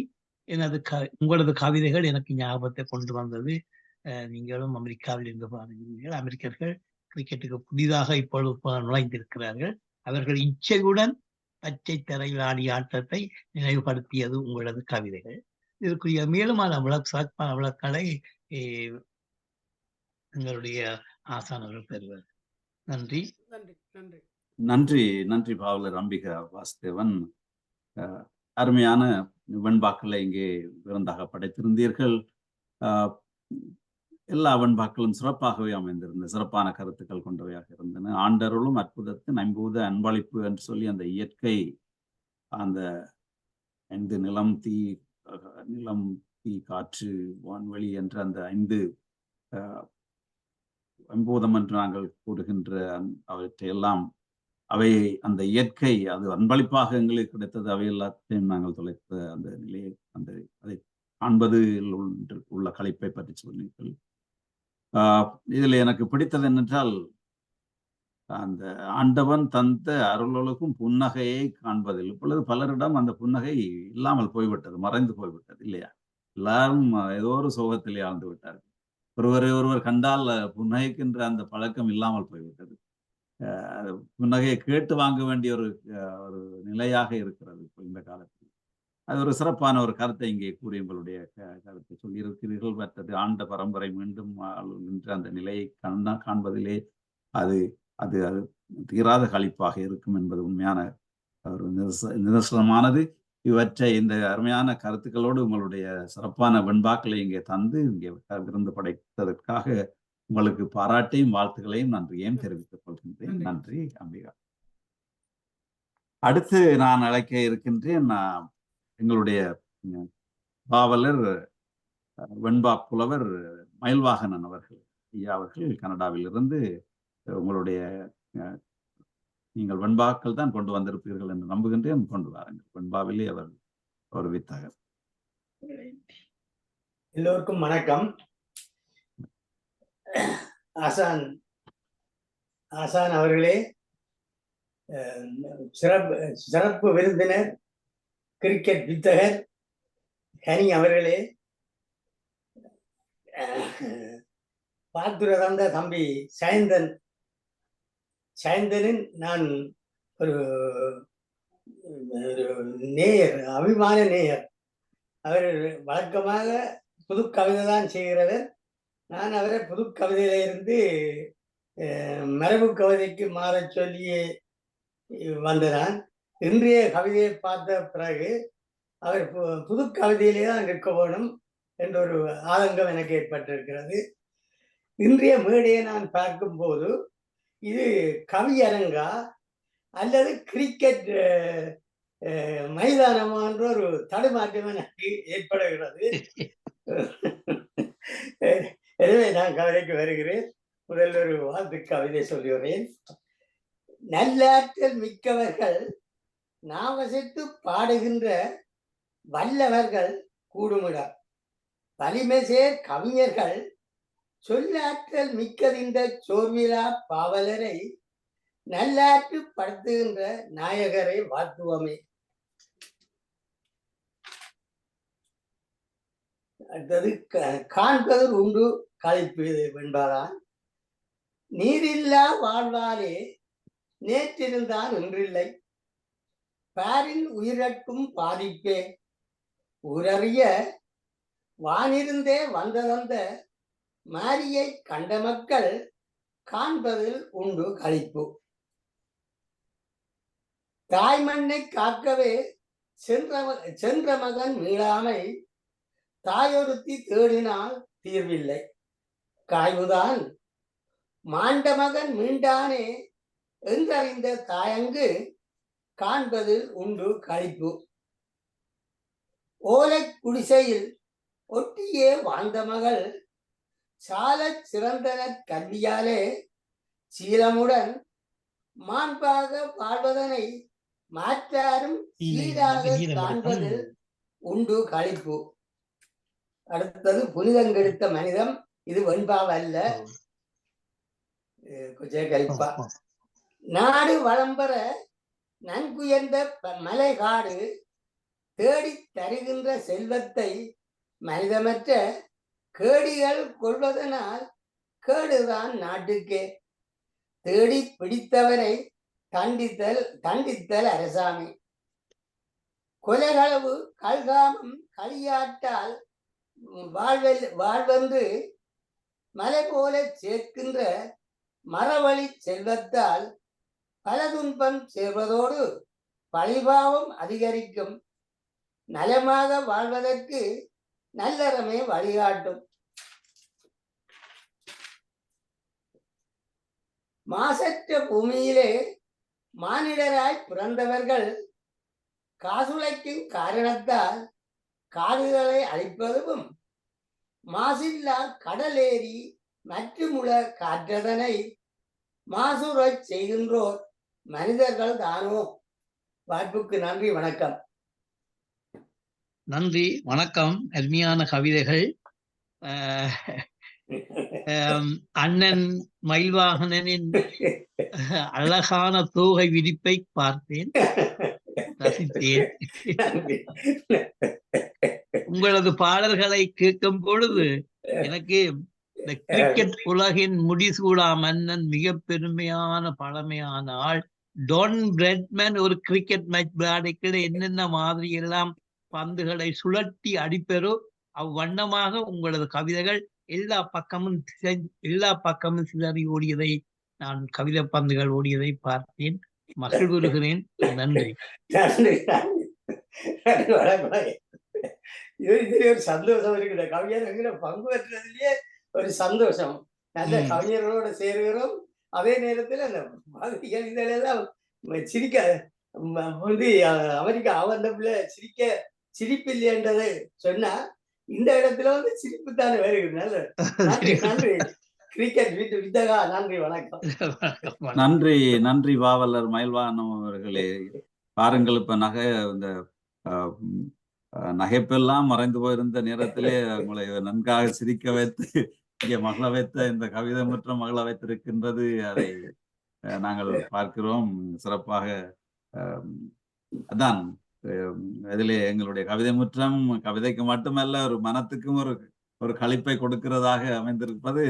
S4: உங்களது கவிதைகள் எனக்கு ஞாபகத்தை கொண்டு வந்தது. நீங்களும் அமெரிக்காவில் இருந்து பாருங்கள். அமெரிக்கர்கள் கிரிக்கெட்டுக்கு புதிதாக இப்பொழுது நுழைந்திருக்கிறார்கள். அவர்கள் இச்சையுடன் பச்சை தரையில் ஆடிய ஆட்டத்தை நினைவுபடுத்தியது உங்களது கவிதைகள். இதற்குரிய மேலுமான சிறப்பான விளக்கங்களை எங்களுடைய ஆசானவர்கள் பெறுவார். நன்றி.
S1: நன்றி பாவலர் அம்பிகா வாசுதேவன். அருமையான வெண்பாக்களை இங்கே விருந்தாக படைத்திருந்தீர்கள். எல்லா வெண்பாக்களும் சிறப்பாகவே அமைந்திருந்த சிறப்பான கருத்துக்கள் கொண்டவையாக இருந்தன. ஆண்டருளும் அற்புதத்தின் ஐம்பூத அன்பளிப்பு என்று சொல்லி அந்த இயற்கை, அந்த 5 நிலம் தீ காற்று வான்வெளி என்ற அந்த 5 ஐம்பூதம் என்று நாங்கள் கூறுகின்ற அவற்றையெல்லாம் அவை அந்த இயற்கை அது அன்பளிப்பாக எங்களுக்கு கிடைத்தது. அவை எல்லாத்தையும் நாங்கள் தொலைத்த அந்த நிலையை அதை காண்பதில் உள்ள களிப்பை பற்றி சொன்னீர்கள். இதில் எனக்கு பிடித்தது என்னென்றால், அந்த ஆண்டவன் தந்த அருளுலகும் புன்னகையை காண்பதில் இப்பொழுது பலரிடம் அந்த புன்னகை இல்லாமல் போய்விட்டது, மறைந்து போய்விட்டது இல்லையா? எல்லாரும் ஏதோ ஒரு சோகத்திலே ஆழ்ந்து விட்டார்கள். ஒருவரை ஒருவர் கண்டால் புன்னகைக்கின்ற அந்த பழக்கம் இல்லாமல் போய்விட்டது. புன்னகையை கேட்டு வாங்க வேண்டிய ஒரு நிலையாக இருக்கிறது இந்த காலத்தில். அது ஒரு சிறப்பான ஒரு கருத்தை இங்கே கூறி உங்களுடைய கருத்தை சொல்லியிருக்கிறீர்கள். மற்றது ஆண்ட பரம்பரை மீண்டும் நின்ற அந்த நிலையை காண்பதிலே அது அது அது தீராத களிப்பாக இருக்கும் என்பது உண்மையான ஒரு நிதர்சனமானது. இவற்றை இந்த அருமையான கருத்துக்களோடு உங்களுடைய சிறப்பான வெண்பாக்களை இங்கே தந்து இங்கே விருந்து படைத்ததற்காக உங்களுக்கு பாராட்டையும் வாழ்த்துக்களையும் நன்றியையும் தெரிவித்துக் கொள்கின்றேன். நன்றி அம்பிகா. அடுத்து நான் அழைக்க இருக்கின்றேன் எங்களுடைய பாவலர் வெண்பா புலவர் மயில்வாகனன் அவர்கள். ஐயா அவர்கள் கனடாவிலிருந்து உங்களுடைய நீங்கள் வெண்பாக்கள் தான் கொண்டு வந்திருப்பீர்கள் என்று நம்புகின்றேன். கொண்டு வாருங்கள். வெண்பாவிலே அவர் ஒரு வித்தகர்.
S7: எல்லோருக்கும் வணக்கம். ஆசான் அவர்களே, சிறப்பு விருந்தினர் கிரிக்கெட் வித்தகர் ஹனி அவர்களே, பார்த்துர தந்த தம்பி சயந்தனின் நான் ஒரு நேயர், அபிமான நேயர். அவர் வழக்கமாக புது கவிதை தான் செய்கிறவர். நான் அவரை புது கவிதையிலிருந்து மரபு கவிதைக்கு மாற சொல்லியே வந்ததான். இன்றைய கவிதையை பார்த்த பிறகு அவர் புது கவிதையிலே தான் நிற்க வேணும் என்ற ஒரு ஆதங்கம் எனக்கு ஏற்பட்டிருக்கிறது. இன்றைய மேடையை நான் பார்க்கும்போது இது கவியரங்கா அல்லது கிரிக்கெட் மைதானமான்ற ஒரு தடுமாற்றம் எனக்கு ஏற்படுகிறது. எனவே நான் கவிதைக்கு வருகிறேன். முதல் ஒரு வாழ்த்து கவிதை சொல்லுகிறேன். நல்லாற்றல் மிக்கவர்கள் நாவசித்து பாடுகின்ற வல்லவர்கள் கூடுமிடம். வலிமை சேர் கவிஞர்கள் சொல்லாற்றல் மிக்கதின்ற சோர்விலா பாவலரை நல்லாற்று படுத்துகின்ற நாயகரை வாழ்த்துவமே. அடுத்தது காண்பதில் உண்டு களிப்பு வெண்பாதான். நீரில்லா வாழ்வாலே நேற்றிருந்தான் இன்றில்லை, பாரின் உயிரட்கும் பாதிப்பே ஊரறிய வானிருந்தே வந்ததந்த மாரியை கண்ட மக்கள் காண்பதில் உண்டு களிப்பு. தாய்மண்ணை காக்கவே சென்ற மகன் மீளாமை தாயொருத்தி தேடினால் தீர்வில்லை. காய்வுதான் மாண்ட மகன் மீண்டானே என்றறிந்த தாயங்கு காண்பதில் உண்டு களிப்பு. ஓலை குடிசையில் ஒட்டியே வாழ்ந்த மகள் சாலச் சிறந்தன கல்வியாலே சீலமுடன் மாண்பாக வாழ்வதனை மாற்றாரும் சீராக காண்பதில் உண்டு களிப்பு. அடுத்தது புனிதங்கெடுத்த மனிதம். இது வெண்பாவல்ல, கொஞ்சம் கழிப்பா. நாடு வளம்பெற நன்குயர்ந்த மலைகாடு தேடி தருகின்ற செல்வத்தை மனிதமற்ற கேடிகள் கொள்வதனால் கேடுதான் நாட்டுக்கே. தேடி பிடித்தவரை தண்டித்தல் அரசாணை. கொலைகளவு கல்காமம் களியாட்டால் வாழ்வென்று மலை போல சேர்க்கின்ற மரவழி செல்வத்தால் பல துன்பம் சேர்வதோடு பழிபாவம் அதிகரிக்கும். நலமாக வாழ்வதற்கு நல்லறமே வழிகாட்டும். மாசற்ற பூமியிலே மானிடராய் பிறந்தவர்கள் காசுழைக்கும் காரணத்தால் காடுகளை அழிப்பதும் மாசில்லா கடலேறி மற்றுமுள்ள காற்றதனை மாசுரச் செய்கின்றோர் மனிதர்கள் தானோ. வாய்ப்புக்கு நன்றி, வணக்கம்.
S4: நன்றி, வணக்கம். அருமையான கவிதைகள். அண்ணன் மயில்வாகனனின் அழகான தோகை விரிப்பை பார்த்தேன், ரசித்தேன். உங்களது பாடல்களை கேட்கும் பொழுது எனக்கு இந்த கிரிக்கெட் உலகின் முடிசூடா மன்னன், மிக பெருமையான பழமையான ஆள் டான் பிரெட்மேன் ஒரு கிரிக்கெட் மேட்ச் விளையாடிக்கிற என்னென்ன மாதிரி எல்லாம் பந்துகளை சுழட்டி அடிப்பெறோ அவ்வண்ணமாக உங்களது கவிதைகள் எல்லா பக்கமும் சிதறி ஓடியதை, நான் கவிதை பந்துகள் ஓடியதை பார்த்தேன், மகிழ்வுறுகிறேன். நன்றி.
S7: இதுல ஒரு சந்தோஷம் இருக்குது. கவிஞர் பங்கு பெற்றதுலயே ஒரு சந்தோஷம். நல்ல கவிஞர்களோட சேருகிறோம். அதே நேரத்துல அந்த மாதிரிகள் இதெல்லாம் சிரிக்க வந்து அமெரிக்கா அவன் பிள்ளை சிரிப்பு இல்லையன்றதை சொன்னா இந்த இடத்துல வந்து சிரிப்பு தானே வருகிறது. நல்ல நன்றி. கிரிக்கெட் வீட்டு வித்தகா, நன்றி, வணக்கம்.
S1: நன்றி பாவலர் மயில்வாகனம் அவர்களே. பாருங்கள், இப்ப இந்த நகைப்பெல்லாம் மறைந்து போயிருந்த நேரத்திலே உங்களை நன்காக சிரிக்க வைத்து இங்கே மகள வைத்த இந்த கவிதை முற்றம் மகள வைத்திருக்கின்றது. அதை நாங்கள் பார்க்கிறோம். சிறப்பாக அதான் இதிலே எங்களுடைய கவிதை முற்றம் கவிதைக்கு மட்டுமல்ல, ஒரு மனத்துக்கும் ஒரு களிப்பை கொடுக்கிறதாக அமைந்திருப்பது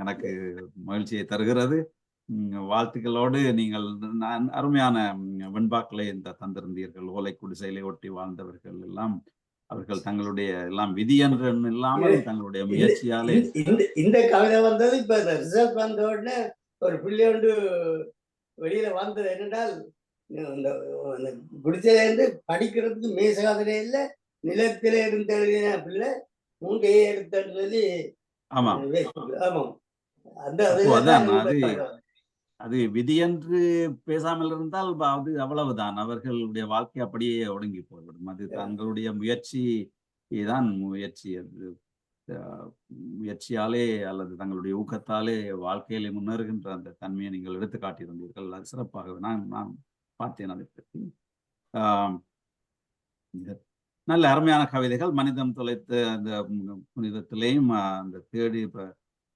S1: எனக்கு மகிழ்ச்சியை தருகிறது. வாழ்த்துக்களோடு நீங்கள் அருமையான வெண்பாக்களை இந்த தந்திருந்தீர்கள். ஓலை குடிசையிலே ஒட்டி வாழ்ந்தவர்கள் எல்லாம் அவர்கள் தங்களுடைய எல்லாம் விதி என்று இல்லாமல் தங்களுடைய முயற்சியாலே
S7: இந்த கவிதை வந்தது. இப்ப இந்த ரிசல்ட் வந்த உடனே ஒரு பிள்ளை ஒன்று வெளியில வந்தது என்னென்றால், குடிசையில இருந்து படிக்கிறதுக்கு மேசகாதிலே இல்ல, நிலத்திலே இருந்து எழுதின பிள்ளை 3 எடுத்தன்னு சொல்லி.
S1: ஆமா, அது விதி என்று பேசாமல் இருந்தால் அது அவ்வளவுதான். அவர்களுடைய வாழ்க்கை அப்படியே ஒடுங்கி போய்விடும். அது தங்களுடைய முயற்சி தான் முயற்சி. அது முயற்சியாலே அல்லது தங்களுடைய ஊக்கத்தாலே வாழ்க்கையிலே முன்னேறுகின்ற அந்த தன்மையை நீங்கள் எடுத்து காட்டியிருந்தீர்கள். அது சிறப்பாக நான் பார்த்தேன். அதை பற்றி நல்ல அருமையான கவிதைகள். மனிதம் தொலைத்த அந்த புனிதத்திலேயும் அந்த தேடி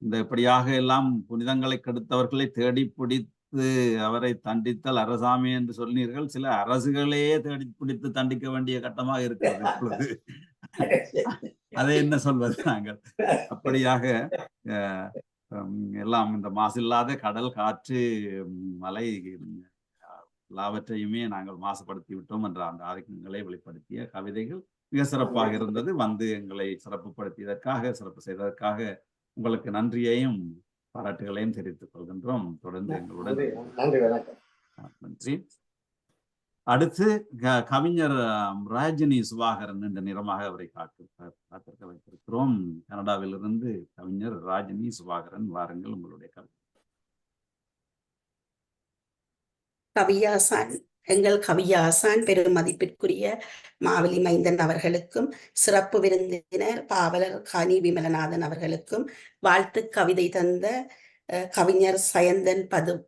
S1: இந்த இப்படியாக எல்லாம் புனிதங்களை கெடுத்தவர்களை தேடி பிடித்து அவரை தண்டித்தல் அரசாமி என்று சொன்னீர்கள். சில அரசுகளே தேடி பிடித்து தண்டிக்க வேண்டிய கட்டமாக இருக்கிறது இப்பொழுது. அதை என்ன சொல்வது நாங்கள்? அப்படியாக எல்லாம் இந்த மாசில்லாத கடல், காற்று, மலை எல்லாவற்றையுமே நாங்கள் மாசுபடுத்தி விட்டோம் என்ற அந்த ஆதிக்கங்களை வெளிப்படுத்திய கவிதைகள் மிக சிறப்பாக இருந்தது. வந்து எங்களை சிறப்புப்படுத்தியதற்காக, சிறப்பு செய்ததற்காக உங்களுக்கு நன்றியையும் பாராட்டுகளையும் தெரிவித்துக் கொள்கின்றோம். தொடர்ந்து எங்களுடன் நன்றி. அடுத்து கவிஞர் ராஜினி சுபாகரன் என்ற நிறமாக அவரை காத்திருக்க வைத்திருக்கிறோம். கனடாவிலிருந்து கவிஞர் ராஜினி சுபாகரன், வாருங்கள், உங்களுடைய கவிதை.
S8: கவியாசான், எங்கள் கவியாசான் பெருமதிப்பிற்குரிய மாவலி மைந்தன் அவர்களுக்கும், சிறப்பு விருந்தினர் பாவலர் காணி விமலநாதன் அவர்களுக்கும், வாழ்த்து கவிதை தந்த கவிஞர் சயந்தன்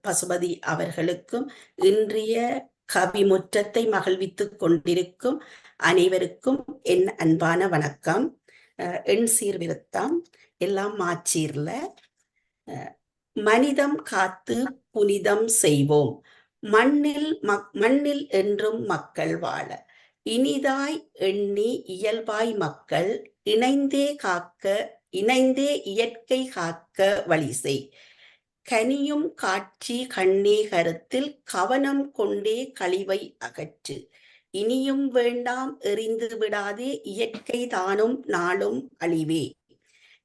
S8: பசுபதி அவர்களுக்கும், இன்றைய கவி முற்றத்தை மகிழ்வித்துக் கொண்டிருக்கும் அனைவருக்கும் என் அன்பான வணக்கம். என் சீர்விருத்தம் எல்லாம் மாச்சீர்ல. மனிதம் காத்து புனிதம் செய்வோம், மண்ணில் என்றும் மக்கள் வாழ, இனிதாய் எண்ணி இயல்பாய் மக்கள் இணைந்தே இயற்கை காக்க வழி செய். கனியும் காட்சி கண்ணே கருத்தில் கவனம் கொண்டே கழிவை அகற்று. இனியும் வேண்டாம் எறிந்து விடாதே, இயற்கை தானும் நாளும் அழிவே.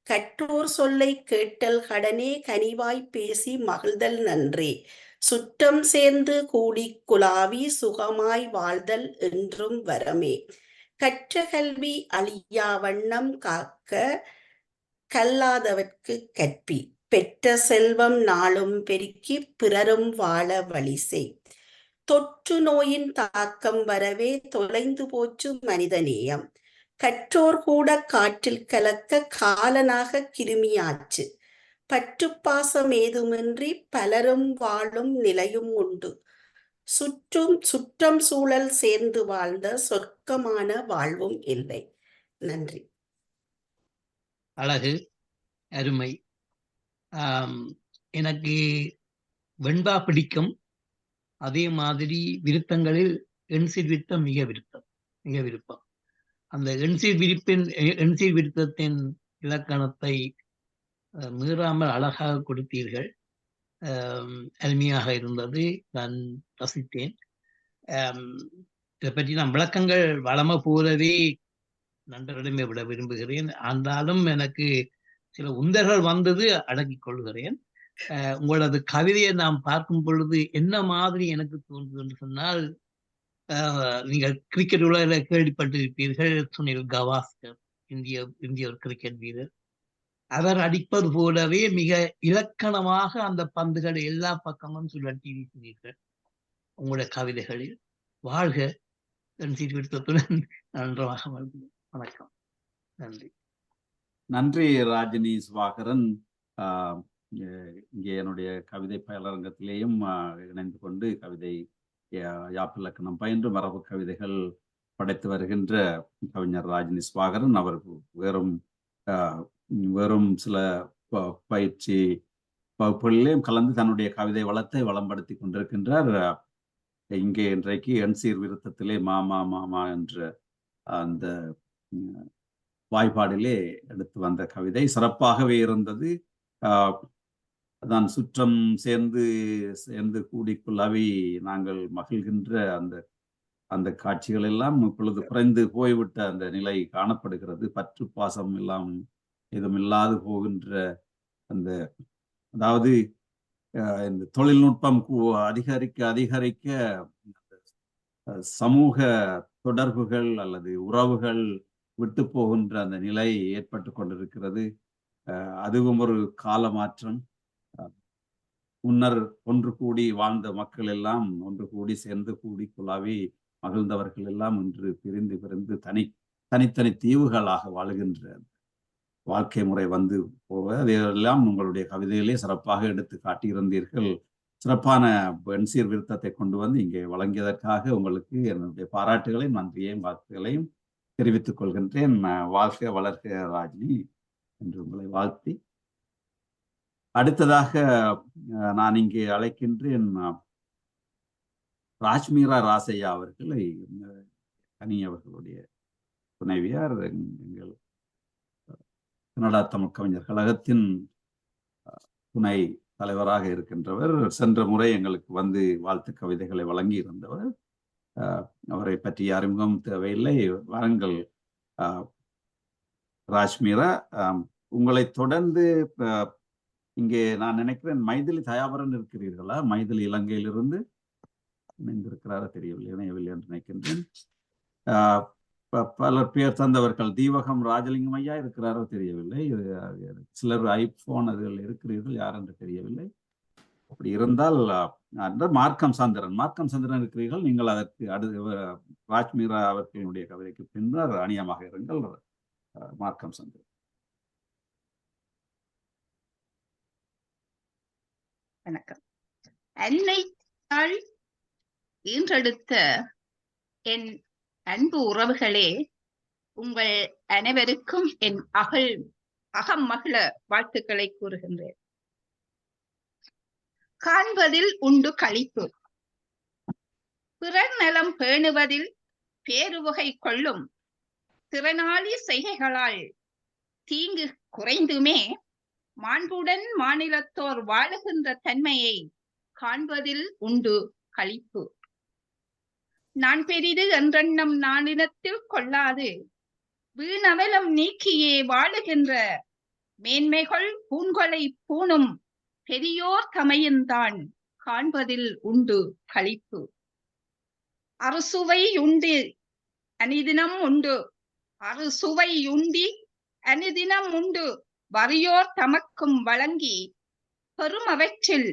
S8: கற்றோர் சொல்லை கேட்டல் கடனே, கனிவாய் பேசி மகிழ்தல் நன்றே. சுற்றம் சேர்ந்து கூடி குலாவி சுகமாய் வாழ்தல் என்றும் வரமே. கற்ற கல்வி அழியா வண்ணம் காக்க, கல்லாதவர்க்கு கற்பி. பெற்ற செல்வம் நாளும் பெருக்கி பிறரும் வாழ வழி செய். தொற்று நோயின் தாக்கம் வரவே தொலைந்து போச்சு மனிதநேயம். கற்றோர் கூட காற்றில் கலக்க காலனாக கிருமியாச்சு. பற்றுப்பாசம் ஏதுமின்றி பலரும் வாழும் நிலையும் உண்டு. சுற்றம் சூழல் சேர்ந்து வாழ்ந்த சொர்க்கமான வாழ்வும் இல்லை. நன்றி.
S4: அழகு, அருமை. எனக்கு வெண்பா பிடிக்கும். அதே மாதிரி விருத்தங்களில் எண்சீர் விருத்தம் மிக விருப்பம். அந்த எண்சீர் விருத்தத்தின் இலக்கணத்தை மீறாமல் அழகாக கொடுத்தீர்கள். அருமையாக இருந்தது. நான் ரசித்தேன். இதை பற்றி நான் விளக்கங்கள் வளம போலவே நண்பர்களிடமே விட விரும்புகிறேன். ஆனாலும் எனக்கு சில உந்தர்கள் வந்தது அடக்கிக் கொள்கிறேன். உங்களது கவிதையை நாம் பார்க்கும் பொழுது என்ன மாதிரி எனக்கு தோன்றுது என்று சொன்னால், நீங்கள் கிரிக்கெட் உலகில கேள்விப்பட்டிருப்பீர்கள். சுனில் கவாஸ்கர், இந்திய ஒரு கிரிக்கெட் வீரர். அவர் அடிப்பது போலவே மிக இலக்கணமாக அந்த பந்துகளை எல்லா பக்கமும் சுழட்டி வீசினீர்கள் உங்களுடைய கவிதைகளில். வாழ்க. விருத்தத்துடன் நன்றாக வாழ்கிறேன். வணக்கம். நன்றி.
S1: நன்றி ராஜினி சுபாகரன். இங்கே என்னுடைய கவிதை பயிலரங்கத்திலேயும் இணைந்து கொண்டு கவிதை யாப்பிலக்கணம் பயின்று மரபு கவிதைகள் படைத்து வருகின்ற கவிஞர் ராஜினி சுபாகரன். அவர் வெறும் சில பயிற்சி வகுப்புகளிலேயும் கலந்து தன்னுடைய கவிதை வளத்தை வளம்படுத்தி கொண்டிருக்கின்றார். இங்கே இன்றைக்கு எண்சீர் விருத்தத்திலே மாமா மாமா என்ற அந்த வாய்ப்பாடிலே எடுத்து வந்த கவிதை சிறப்பாகவே இருந்தது. தான் சுற்றம் சேர்ந்து கூடிக்குள்ளாவி நாங்கள் மகிழ்கின்ற அந்த காட்சிகள் எல்லாம் இப்பொழுது குறைந்து போய்விட்ட அந்த நிலை காணப்படுகிறது. பற்று பாசம் எல்லாம் எதுவும் இல்லாது போகின்ற அந்த, அதாவது இந்த தொழில்நுட்பம் அதிகரிக்க சமூக தொடர்புகள் அல்லது உறவுகள் விட்டு போகின்ற அந்த நிலை ஏற்பட்டு கொண்டிருக்கிறது. அதுவும் ஒரு கால மாற்றம். முன்னர் ஒன்று கூடி வாழ்ந்த மக்கள் எல்லாம் ஒன்று கூடி சேர்ந்து கூடி குழாவி மகிழ்ந்தவர்கள் எல்லாம் இன்று பிரிந்து தனித்தனி தீவுகளாக வாழுகின்ற வாழ்க்கை முறை வந்து போக அதையெல்லாம் உங்களுடைய கவிதையிலே சிறப்பாக எடுத்து காட்டியிருந்தீர்கள். சிறப்பான எண்சீர் விருத்தத்தை கொண்டு வந்து இங்கே வழங்கியதற்காக உங்களுக்கு என்னுடைய பாராட்டுகளையும் நன்றியையும் வாழ்த்துக்களையும் தெரிவித்துக் கொள்கின்றேன். வாழ்க வளர்க ராஜினி என்று உங்களை வாழ்த்தி, அடுத்ததாக நான் இங்கே அழைக்கின்றேன் ராஜ்மீரா ராசையா அவர்களை, கனி அவர்களுடைய துணைவியார், எங்கள் கனடா தமிழ் கவிஞர் கழகத்தின் துணை தலைவராக இருக்கின்றவர். சென்ற முறை எங்களுக்கு வந்து வாழ்த்து கவிதைகளை வழங்கி இருந்தவர். அவரை பற்றி அறிமுகம் தேவையில்லை. வாருங்கள் ராஜ்மீரா. உங்களை தொடர்ந்து இங்கே நான் நினைக்கிறேன் மைதிலி தயாபரன் இருக்கிறீர்களா? மைதிலி இலங்கையிலிருந்து இணைந்திருக்கிறாரா தெரியவில்லை, இணையவில்லை என்று நினைக்கின்றேன். பலர் பேர் தந்தவர்கள் தீவகம் ராஜலிங்கம் ஐயா இருக்கிறாரோ தெரியவில்லை. சிலர் ஐபோன் அதில் இருக்கிறீர்கள், யார் என்று தெரியவில்லை. அப்படி இருந்தால் மார்க்கம் சந்திரன் இருக்கிறீர்கள். நீங்கள் அதற்கு ராஜ்மீரா அவர்களுடைய கவிதைக்கு பின்னர் அணியமாக இருங்கள். மார்க்கம் சந்திரன்.
S9: வணக்கம். என்னை ஈன்றெடுத்த என் அன்பு உறவுகளே, உங்கள் அனைவருக்கும் என் அகம் மகிழ வாழ்த்துக்களை கூறுகின்றேன். காண்பதில் உண்டு களிப்பு, பிறர் நலம் பேணுவதில் பேருவகை கொள்ளும் திறனாளி செய்கைகளால் தீங்கு குறைந்துமே மாண்புடன் மாநிலத்தோர் வாழுகின்ற தன்மையை காண்பதில் உண்டு களிப்பு. நான் பெரிது என்றெண்ணம் நானினத்தில் கொள்ளாது வீணவலம் நீக்கியே வாழுகின்ற மேன்மைகள் பூண்களை பூணும் பெரியோர் தமையன்தான் காண்பதில் உண்டு களிப்பு. அறுசுவை உண்டு அனிதினம் உண்டு, அறுசுவை உண்டி அனிதினம் உண்டு வறியோர் தமக்கும் வழங்கி பெரும் அவற்றில்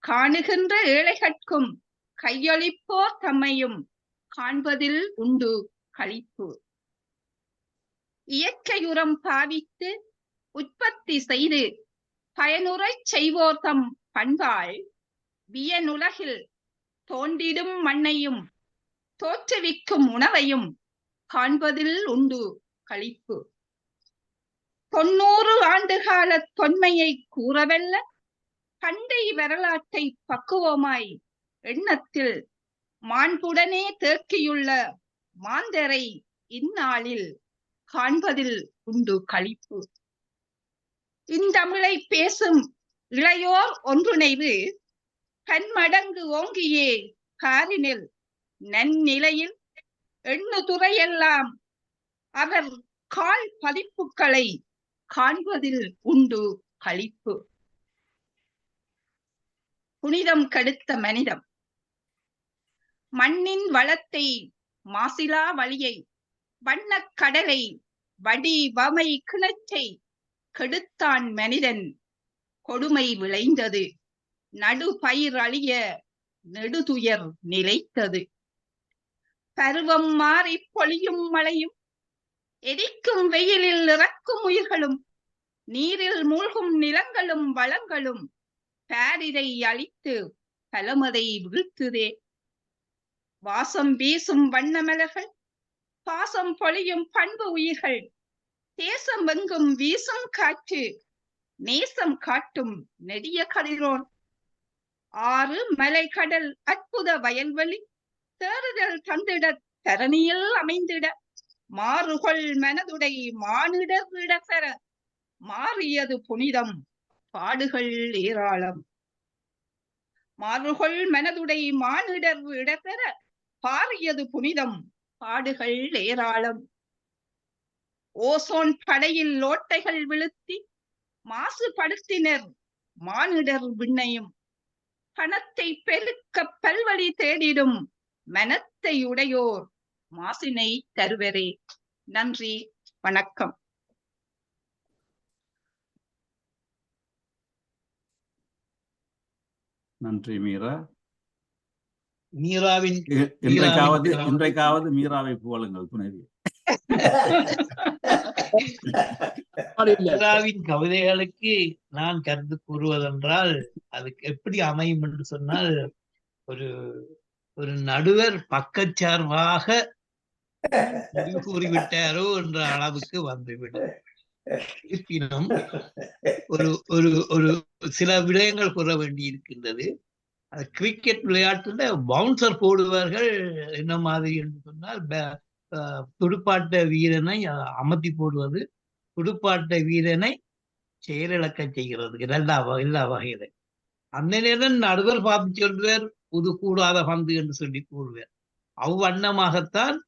S9: காணுகின்ற ஏழைகட்கும் கையளிப்போர் தம்மையும் காண்பதில் உண்டு களிப்பு. இயற்கை உரம் பாவித்து உற்பத்தி செய்து பயனுரை செய்வோர் தம் பண்பால் வியனுலகில் தோண்டிடும் மண்ணையும் தோற்றுவிக்கும் உணவையும் காண்பதில் உண்டு களிப்பு. 90 ஆண்டுகால தொன்மையை கூறவல்ல பண்டை வரலாற்றை பக்குவமாய் எண்ணத்தில் மாண்புடனே தேக்கியுள்ள மாந்தரை இந்நாளில் காண்பதில் உண்டு களிப்பு. இந்தமிழை பேசும் இளையோர் ஒன்றிணைவு பன்மடங்கு ஓங்கியே காரினில் நன்னிலையில் எண்ணுதுறையெல்லாம் அவர் கால் பதிப்புகளை காண்பதில் உண்டு களிப்பு. புனிதம் கெடுத்த மனிதம். மண்ணின் வளத்தை மாசிலா வழியை வண்ணக் கடலை வடிவமை கிணற்றை கெடுத்தான் மனிதன். கொடுமை விளைந்தது, நடுபயிர் அழிய நெடுதுயர் நிலைத்தது. பருவம் மாறி பொழியும் மழையும் எரிக்கும் வெயிலில் இறக்கும் உயிர்களும் நீரில் மூழ்கும் நிலங்களும் வளங்களும் பாரிரை அழித்து பலமதை வீழ்த்துதே. வாசம் வீசும் வண்ணமலர்கள், பாசம் பொழியும் பண்பு உயிர்கள், தேசம் எங்கும் வீசும் காற்று, நேசம் காட்டும் நெடிய கதிரோன். ஆறு மலை கடல் அற்புத வயல்வெளி தேறுதல் தந்திட தரணியில் அமைந்திட மாறுகொள் மனதுடை மானிடர் இடப்பெற மாறியது புனிதம் பாடுகள் ஏராளம். மாறுகொள் மனதுடை மானிடர் இடப்பெற பாறியது புனிதம் பாடுகள் ஏராளம். ஓசோன் படையில் ஓட்டைகள் விழுத்தி மாசுபடுத்தினர் மானிடர் விண்ணையும். பணத்தை பெருக்க பல்வழி தேடிடும் மனத்தை உடையோர் மாசினை தருவரே. நன்றி, வணக்கம்.
S1: நன்றி மீரா.
S4: மீராவின்
S1: இன்றைக்காவது மீராவை புகழுங்கள் துணைவி.
S4: மீராவின் கவிதைகளுக்கு நான் கருத்து கூறுவதென்றால் அதுக்கு எப்படி அமையும் என்று சொன்னால், ஒரு ஒரு நடுவர் பக்கச்சார்பாக கூறிவிட்டாரோ என்ற அளவுக்கு வந்துவிடும். இருப்பினும் ஒரு ஒரு ஒரு சில விடயங்கள் கூற வேண்டி இருக்கின்றது. கிரிக்கெட் விளையாட்டுல பவுன்சர் போடுவார்கள் என்ன மாதிரி என்று சொன்னால், துடுப்பாட்ட வீரனை அமர்த்தி போடுவது துடுப்பாட்ட வீரனை செயலிழக்க செய்கிறது. எல்லா வகையில அந்த நேரம் நடுவர் பார்த்து சொல்வார், புது கூடாத பந்து என்று சொல்லி கூறுவார். அவ்வண்ணமாகத்தான்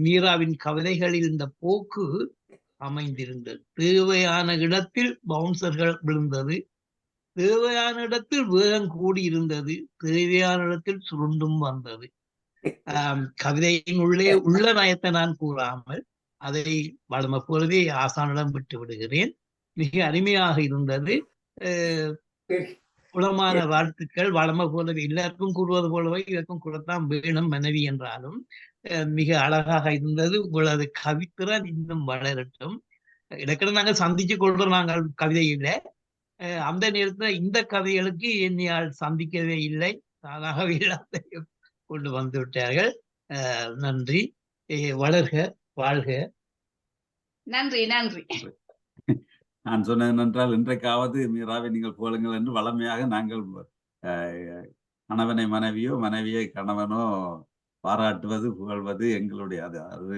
S4: மீராவின் கவிதைகளில் இந்த போக்கு அமைந்திருந்தது. தேவையான இடத்தில் பவுன்சர்கள் விழுந்தது, தேவையான இடத்தில் வேகம் கூடி இருந்தது, தேவையான இடத்தில் சுருண்டும் வந்தது. கவிதையின் உள்ளே உள்ள நயத்தை நான் கூறாமல் அதை வளமை போலவே ஆசானிடம் விட்டு விடுகிறேன். மிக அருமையாக இருந்தது. குளமான வாழ்த்துக்கள். வளமை போலவே எல்லாருக்கும் கூறுவது போலவே இதற்கும் கூடத்தான் வேணும் மனைவி என்றாலும் மிக அழகாக இருந்தது. உங்களது கவித்திறன் இன்னும் வளரட்டும். இடக்கிட நாங்கள் சந்திச்சு கொள்றோம் நாங்கள் கவிதையில. அந்த நேரத்தில் இந்த கதைகளுக்கு என்னையால் சந்திக்கவே இல்லை, தானாகவே எல்லாத்தையும் கொண்டு வந்து விட்டார்கள். நன்றி. வளர்க, வாழ்க.
S9: நன்றி நன்றி.
S1: நான் சொன்னேன் என்றால், இன்றைக்காவது மீராவை நீங்கள் புகழுங்கள் என்று வளமையாக நாங்கள் கணவனை மனைவியோ மனைவியை கணவனோ பாராட்டுவது புகழ்வது எங்களுடைய அது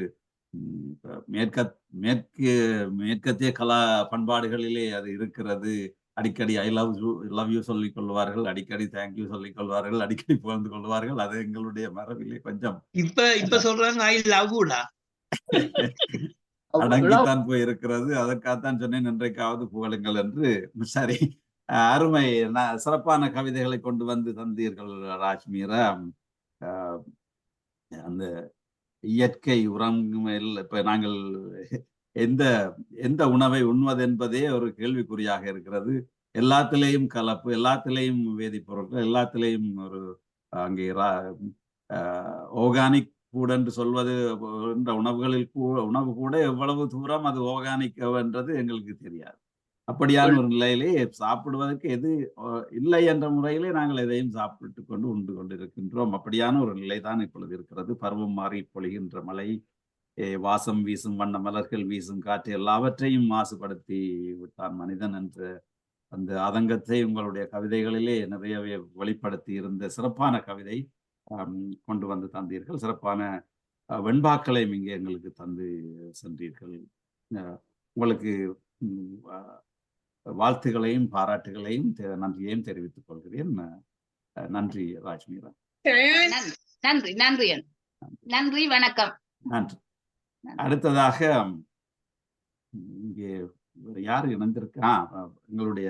S1: மேற்கத்திய கலா பண்பாடுகளிலே அது இருக்கிறது. அடிக்கடி ஐ லவ் யூ சொல்லிக் கொள்வார்கள், அடிக்கடி தேங்க்யூ சொல்லிக் கொள்வார்கள், அடிக்கடி புகழ்ந்து கொள்வார்கள். அது எங்களுடைய மரபிலே கொஞ்சம்
S4: இப்ப சொல்றாங்க ஐ லவ்டா
S1: அடங்கித்தான் போய் இருக்கிறது. அதற்காகத்தான் சொன்னேன் இன்றைக்காவது புகழுங்கள் என்று. சரி, அருமை. சிறப்பான கவிதைகளை கொண்டு வந்து தந்தீர்கள் ராஜ்மீரா. அந்த இயற்கை உரம், இப்ப நாங்கள் எந்த உணவை உண்ணுவது என்பதே ஒரு கேள்விக்குறியாக இருக்கிறது. எல்லாத்திலேயும் கலப்பு, எல்லாத்திலேயும் வேதிப்பொருட்கள், எல்லாத்திலேயும் ஒரு அங்கே ஆர்கானிக் ஃபுட் என்று சொல்வது என்ற உணவு கூட எவ்வளவு தூரம் அது ஆர்கானிக் என்றது எங்களுக்கு தெரியாது. அப்படியான ஒரு நிலையிலே சாப்பிடுவதற்கு எது இல்லை என்ற முறையிலே நாங்கள் எதையும் சாப்பிட்டு கொண்டு உண்டு கொண்டு இருக்கின்றோம். அப்படியான ஒரு நிலைதான் இப்பொழுது இருக்கிறது. பருவம் மாறி பொழிகின்ற மழை, வாசம் வீசும் வண்ண மலர்கள் வீசும் காற்று எல்லாவற்றையும் மாசுபடுத்தி விட்டான் மனிதன் என்ற அந்த ஆதங்கத்தை உங்களுடைய கவிதைகளிலே நிறையவே வெளிப்படுத்தி இருந்த சிறப்பான கவிதை கொண்டு வந்து தந்தீர்கள். சிறப்பான வெண்பாக்களையும் இங்கே எங்களுக்கு தந்து சென்றீர்கள். உங்களுக்கு வாழ்த்துகளையும் பாராட்டுகளையும் நன்றியையும் தெரிவித்துக் கொள்கிறேன். நன்றி ராஜ்மீரா.
S9: நன்றி நன்றி நன்றி, வணக்கம்.
S1: நன்றி. அடுத்ததாக இங்கே யார் இணைந்திருக்கா? எங்களுடைய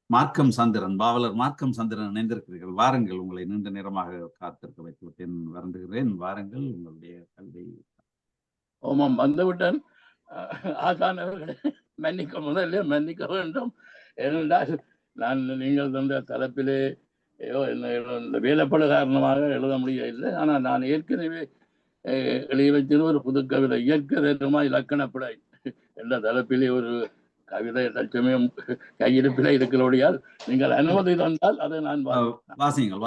S1: மார்க்கம் சந்திரன், பாவலர் மார்க்கம் சந்திரன் இணைந்திருக்கிறீர்கள். வாருங்கள், உங்களை நீண்ட நேரமாக காத்திருக்க வைத்துவிட்டேன், வருந்துகிறேன். வாருங்கள், உங்களுடைய கவிதை.
S10: ஓமாம், வந்துவிட்டேன். ஆசானவர்களை மன்னிக்க, முதல்ல மன்னிக்க வேண்டும். ஏனென்றால் நீங்கள் தந்த தலைப்பிலே இந்த வேலைப்படு காரணமாக எழுத முடியவில்லை. ஆனால் நான் ஏற்கனவே எழுதி வைத்திருந்த ஒரு புது கவிதை, இயற்கை தருமா இலக்கணப்பிழை என்ற தலைப்பிலே ஒரு கவிதை லட்சமயம் கையிருப்பிலே இருக்கிறபடியால் நீங்கள் அனுமதி தந்தால் அதை நான்
S1: வாசிங்கள்.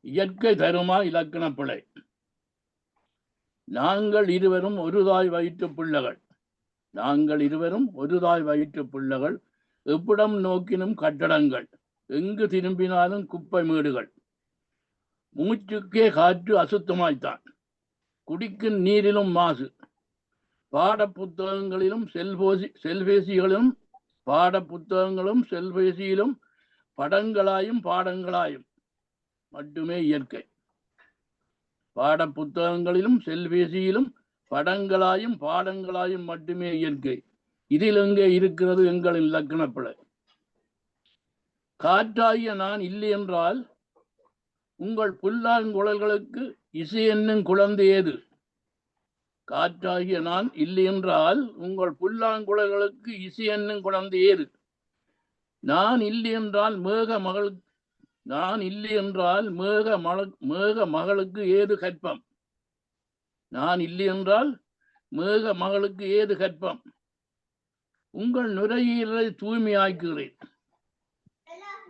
S10: இயற்கை தருமா இலக்கணப்பிழை. நாங்கள் இருவரும் ஒரு தாய் வயிற்று பிள்ளைகள், நாங்கள் இருவரும் ஒரு தாய் வயிற்று பிள்ளைகள். எவ்விடம் நோக்கினும் கட்டடங்கள், எங்கு திரும்பினாலும் குப்பை மேடுகள். மூச்சுக்கே காற்று அசுத்தமாய்த்தான், குடிக்கும் நீரிலும் மாசு. பாட புத்தகங்களிலும் செல்பேசிகளும் பாட புத்தகங்களும் செல்பேசியிலும் படங்களாயும் பாடங்களாயும் மட்டுமே இயற்கை. பாட புத்தகங்களிலும் செல்பேசியிலும் படங்களாயும் பாடங்களாயும் மட்டுமே இயற்கை. இதில் எங்கே இருக்கிறது எங்களின் இலக்கணப்பிழை? காற்றாகிய நான் இல்லை என்றால் உங்கள் புல்லாங்குழல்களுக்கு இசை என்னும் குழந்தை ஏது? காற்றாகிய நான் இல்லை என்றால் உங்கள் புல்லாங்குழல்களுக்கு இசை என்னும் குழந்தை ஏது? நான் இல்லை என்றால் மேக மகளுக்கு ஏது கற்பம்? நான் இல்லை என்றால் மேக மகளுக்கு ஏது கற்பம்? உங்கள் நுரையீரலை தூய்மையாக்குகிறேன்.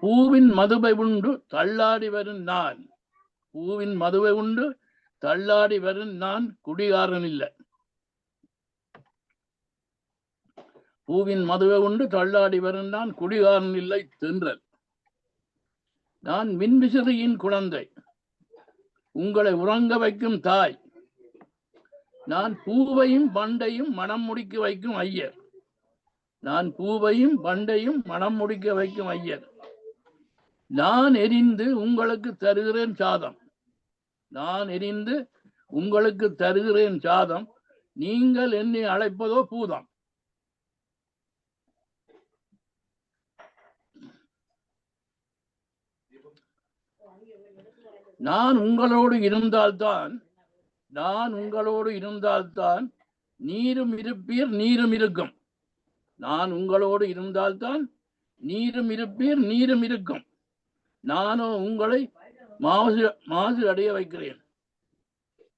S10: பூவின் மதுவை உண்டு தள்ளாடி வரும் நான், பூவின் மதுவை உண்டு தள்ளாடி வரும் நான் குடிகாரன் இல்லை. பூவின் மதுவை உண்டு தள்ளாடி வரும் நான் குடிகாரன் இல்லை தென்றல். நான் மின்விசிறியின் குழந்தை, உங்களை உறங்க வைக்கும் தாய். நான் பூவையும் பண்டையும் மனம் முடிக்க வைக்கும் ஐயர். நான் பூவையும் பண்டையும் மனம் முடிக்க வைக்கும் ஐயர். நான் எரிந்து உங்களுக்கு தருகிறேன் சாதம், நான் எரிந்து உங்களுக்கு தருகிறேன் சாதம். நீங்கள் என்னை அழைப்பதோ பூதம். நான் உங்களோடு இருந்தால்தான் நீரும் இருப்பீர் நீரும் இருக்கும். நான் உங்களோடு இருந்தால்தான் நீரும் இருப்பீர் நீரும் இருக்கும். நானோ உங்களை மாசு அடைய வைக்கிறேன்,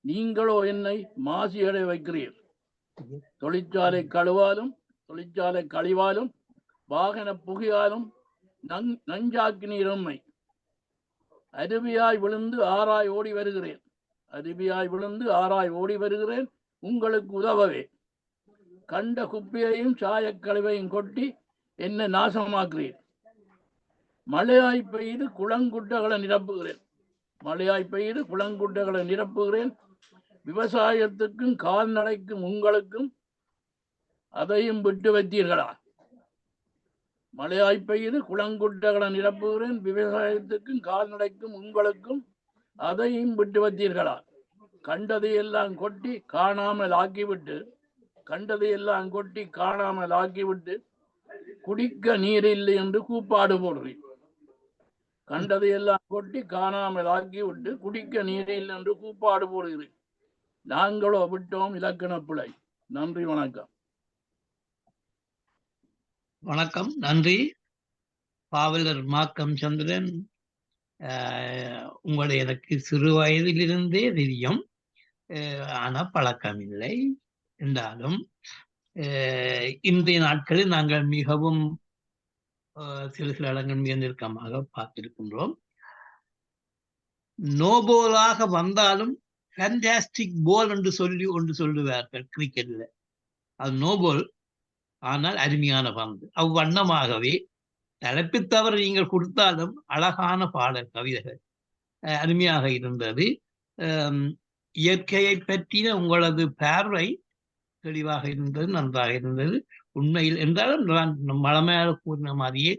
S10: நீங்களோ என்னை மாசு அடைய வைக்கிறீர். தொழிற்சாலை கழிவாலும் வாகன புகையாலும் நஞ்சாக்கி நீரம்மை. அருவியாய் விழுந்து ஆராய் ஓடி வருகிறேன் உங்களுக்கு உதவவே. கண்ட குப்பையையும் சாயக்கழிவையும் கொட்டி என்ன நாசமாக்குறேன். மழையாய் பெய்து குளங்குட்டைகளை நிரப்புகிறேன். விவசாயத்துக்கும் கால்நடைக்கும் உங்களுக்கும் அதையும் விட்டு வைத்தீர்களா? மழையாய் பெய்து குளங்குட்டைகளை நிரப்புகிறேன். விவசாயத்துக்கும் கால்நடைக்கும் உங்களுக்கும் அதையும் விட்டு வைத்தீர்களா? கண்டதையெல்லாம் கொட்டி காணாமல் ஆக்கிவிட்டு குடிக்க நீர் இல்லை என்று கூப்பாடு போடுறேன். கண்டதையெல்லாம் கொட்டி காணாமல் ஆக்கிவிட்டு குடிக்க நீர் இல்லை என்று கூப்பாடு போடுகிறேன். நாங்களோ விட்டோம் இலக்கணப்பிழை. நன்றி, வணக்கம்.
S4: வணக்கம், நன்றி. பாவலர் மார்க்கம் சந்திரன், உங்களை எனக்கு சிறு வயதிலிருந்தே தெரியும், ஆனா பழக்கம் இல்லை. என்றாலும் இன்றைய நாட்களில் நாங்கள் மிகவும் சில இடங்கள் மிக நெருக்கமாக பார்த்திருக்கின்றோம். நோபோலாக வந்தாலும் ஃபேண்டாஸ்டிக் போல் என்று சொல்லுவார்கள் கிரிக்கெட்ல. அது நோபோல், ஆனால் அருமையான பந்து. அவ்வண்ணமாகவே தலைப்பு தவறு நீங்கள் கொடுத்தாலும் அழகான பாடல் கவிதைகள் அருமையாக இருந்தது. இயற்கையை பற்றின உங்களது பார்வை தெளிவாக இருந்தது, நன்றாக இருந்தது. உண்மையில் என்றாலும் நான் மழமையாக கூறின மாதிரியே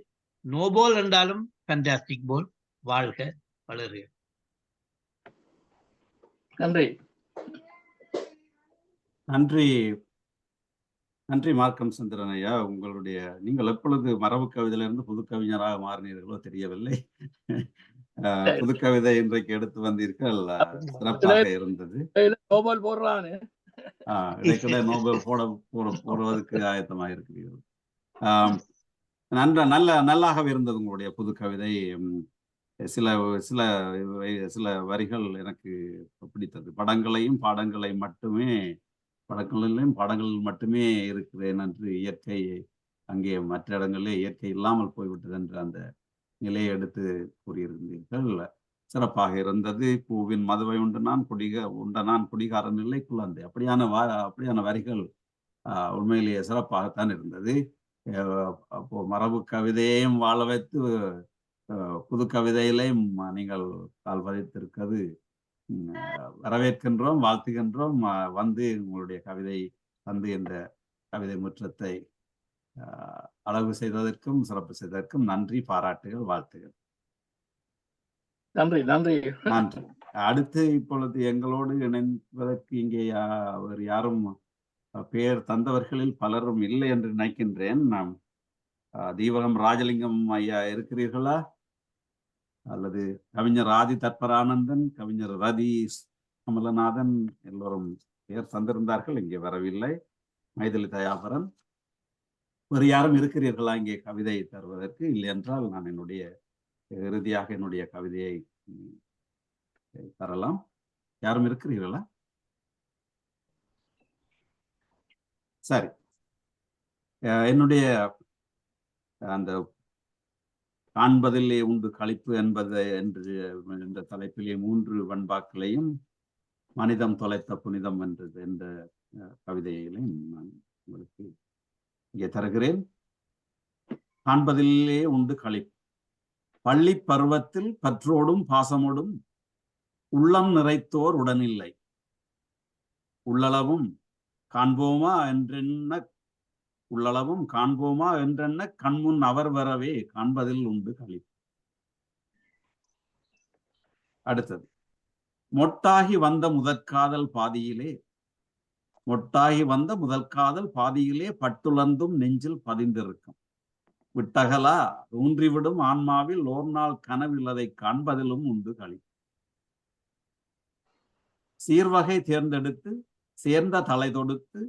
S4: நோபோல் என்றாலும் ஃபேண்டாஸ்டிக் போல். வாழ்க, வளருக.
S10: நன்றி.
S1: நன்றி நன்றி மார்க்கம் சந்திரன் ஐயா. நீங்கள் எப்பொழுது மரபு கவிதையிலிருந்து புது கவிஞராக மாறினீர்களோ தெரியவில்லை. புது கவிதை இன்றைக்கு எடுத்து வந்தீர்கள், சிறப்பாக இருந்தது.
S10: நோபல் போடுறானு
S1: இடைக்கிட நோபல் போடுவதற்கு ஆயத்தமாக இருக்கிறீர்கள். நல்லாகவே இருந்தது உங்களுடைய புது கவிதை. சில சில சில வரிகள் எனக்கு பிடித்தது. படங்களையும் பாடங்களையும் மட்டுமே இருக்கிறேன் என்று இயற்கை அங்கே மற்ற இடங்களிலே இயற்கை இல்லாமல் போய்விட்டது என்று அந்த நிலையை எடுத்து கூறியிருந்தீர்கள். சிறப்பாக இருந்தது. பூவின் மதுவை உண்ட நான் குடிகாரன் இல்லை குழந்தை. அப்படியான வரிகள் உண்மையிலேயே சிறப்பாகத்தான் இருந்தது. அப்போ மரபு கவிதையையும் வாழ வைத்து புது கவிதையிலையும் நீங்கள் கால் பதித்திருக்கிறது வரவேற்கின்றோம், வாழ்த்துகின்றோம். வந்து உங்களுடைய கவிதை வந்து இந்த கவிதை முற்றத்தை அழகு செய்ததற்கும் சிறப்பு செய்ததற்கும் நன்றி, பாராட்டுகள், வாழ்த்துகள்.
S10: நன்றி நன்றி
S1: நன்றி. அடுத்து இப்பொழுது எங்களோடு இணைவதற்கு இங்கே வேறு யாரும் பெயர் தந்தவர்களில் பலரும் இல்லை என்று நினைக்கின்றேன். தீவகம் ராஜலிங்கம் ஐயா இருக்கிறீர்களா? அல்லது கவிஞர் ஆதி தற்பரானந்தன், கவிஞர் ரதி கமலநாதன் எல்லோரும் பெயர் தந்திருந்தார்கள், இங்கே வரவில்லை. மைதிலி தயாபரன், வேறு யாரும் இருக்கிறீர்களா இங்கே கவிதை தருவதற்கு? இல்லை என்றால் நான் இறுதியாக என்னுடைய கவிதையை தரலாம். யாரும் இருக்கிறீர்களா? சரி, என்னுடைய அந்த காண்பதிலே உண்டு களிப்பு என்ற தலைப்பிலே 3 வெண்பாக்களையும் மனிதம் தொலைத்த புனிதம் என்ற கவிதைகளையும் நான் உங்களுக்கு இங்கே தருகிறேன். காண்பதிலே உண்டு களிப்பு. பள்ளி பருவத்தில் பற்றோடும் பாசமோடும் உள்ளம் நிறைத்தோர் உடனில்லை. உள்ளளவும் காண்போமா என்றென்ன கண்முன் அவர் வரவே காண்பதில் உண்டு களிப்பு. அடுத்தது, மொட்டாகி வந்த முதற்காதல் பாதியிலே பட்டுலந்தும் நெஞ்சில் பதிந்திருக்கும். விட்டகலா ஊன்றிவிடும் ஆன்மாவில் ஓர் நாள் கனவில் அதை காண்பதிலும் உண்டு களிப்பு. சீர்வகை தேர்ந்தெடுத்து சேர்ந்த தலை தொடுத்து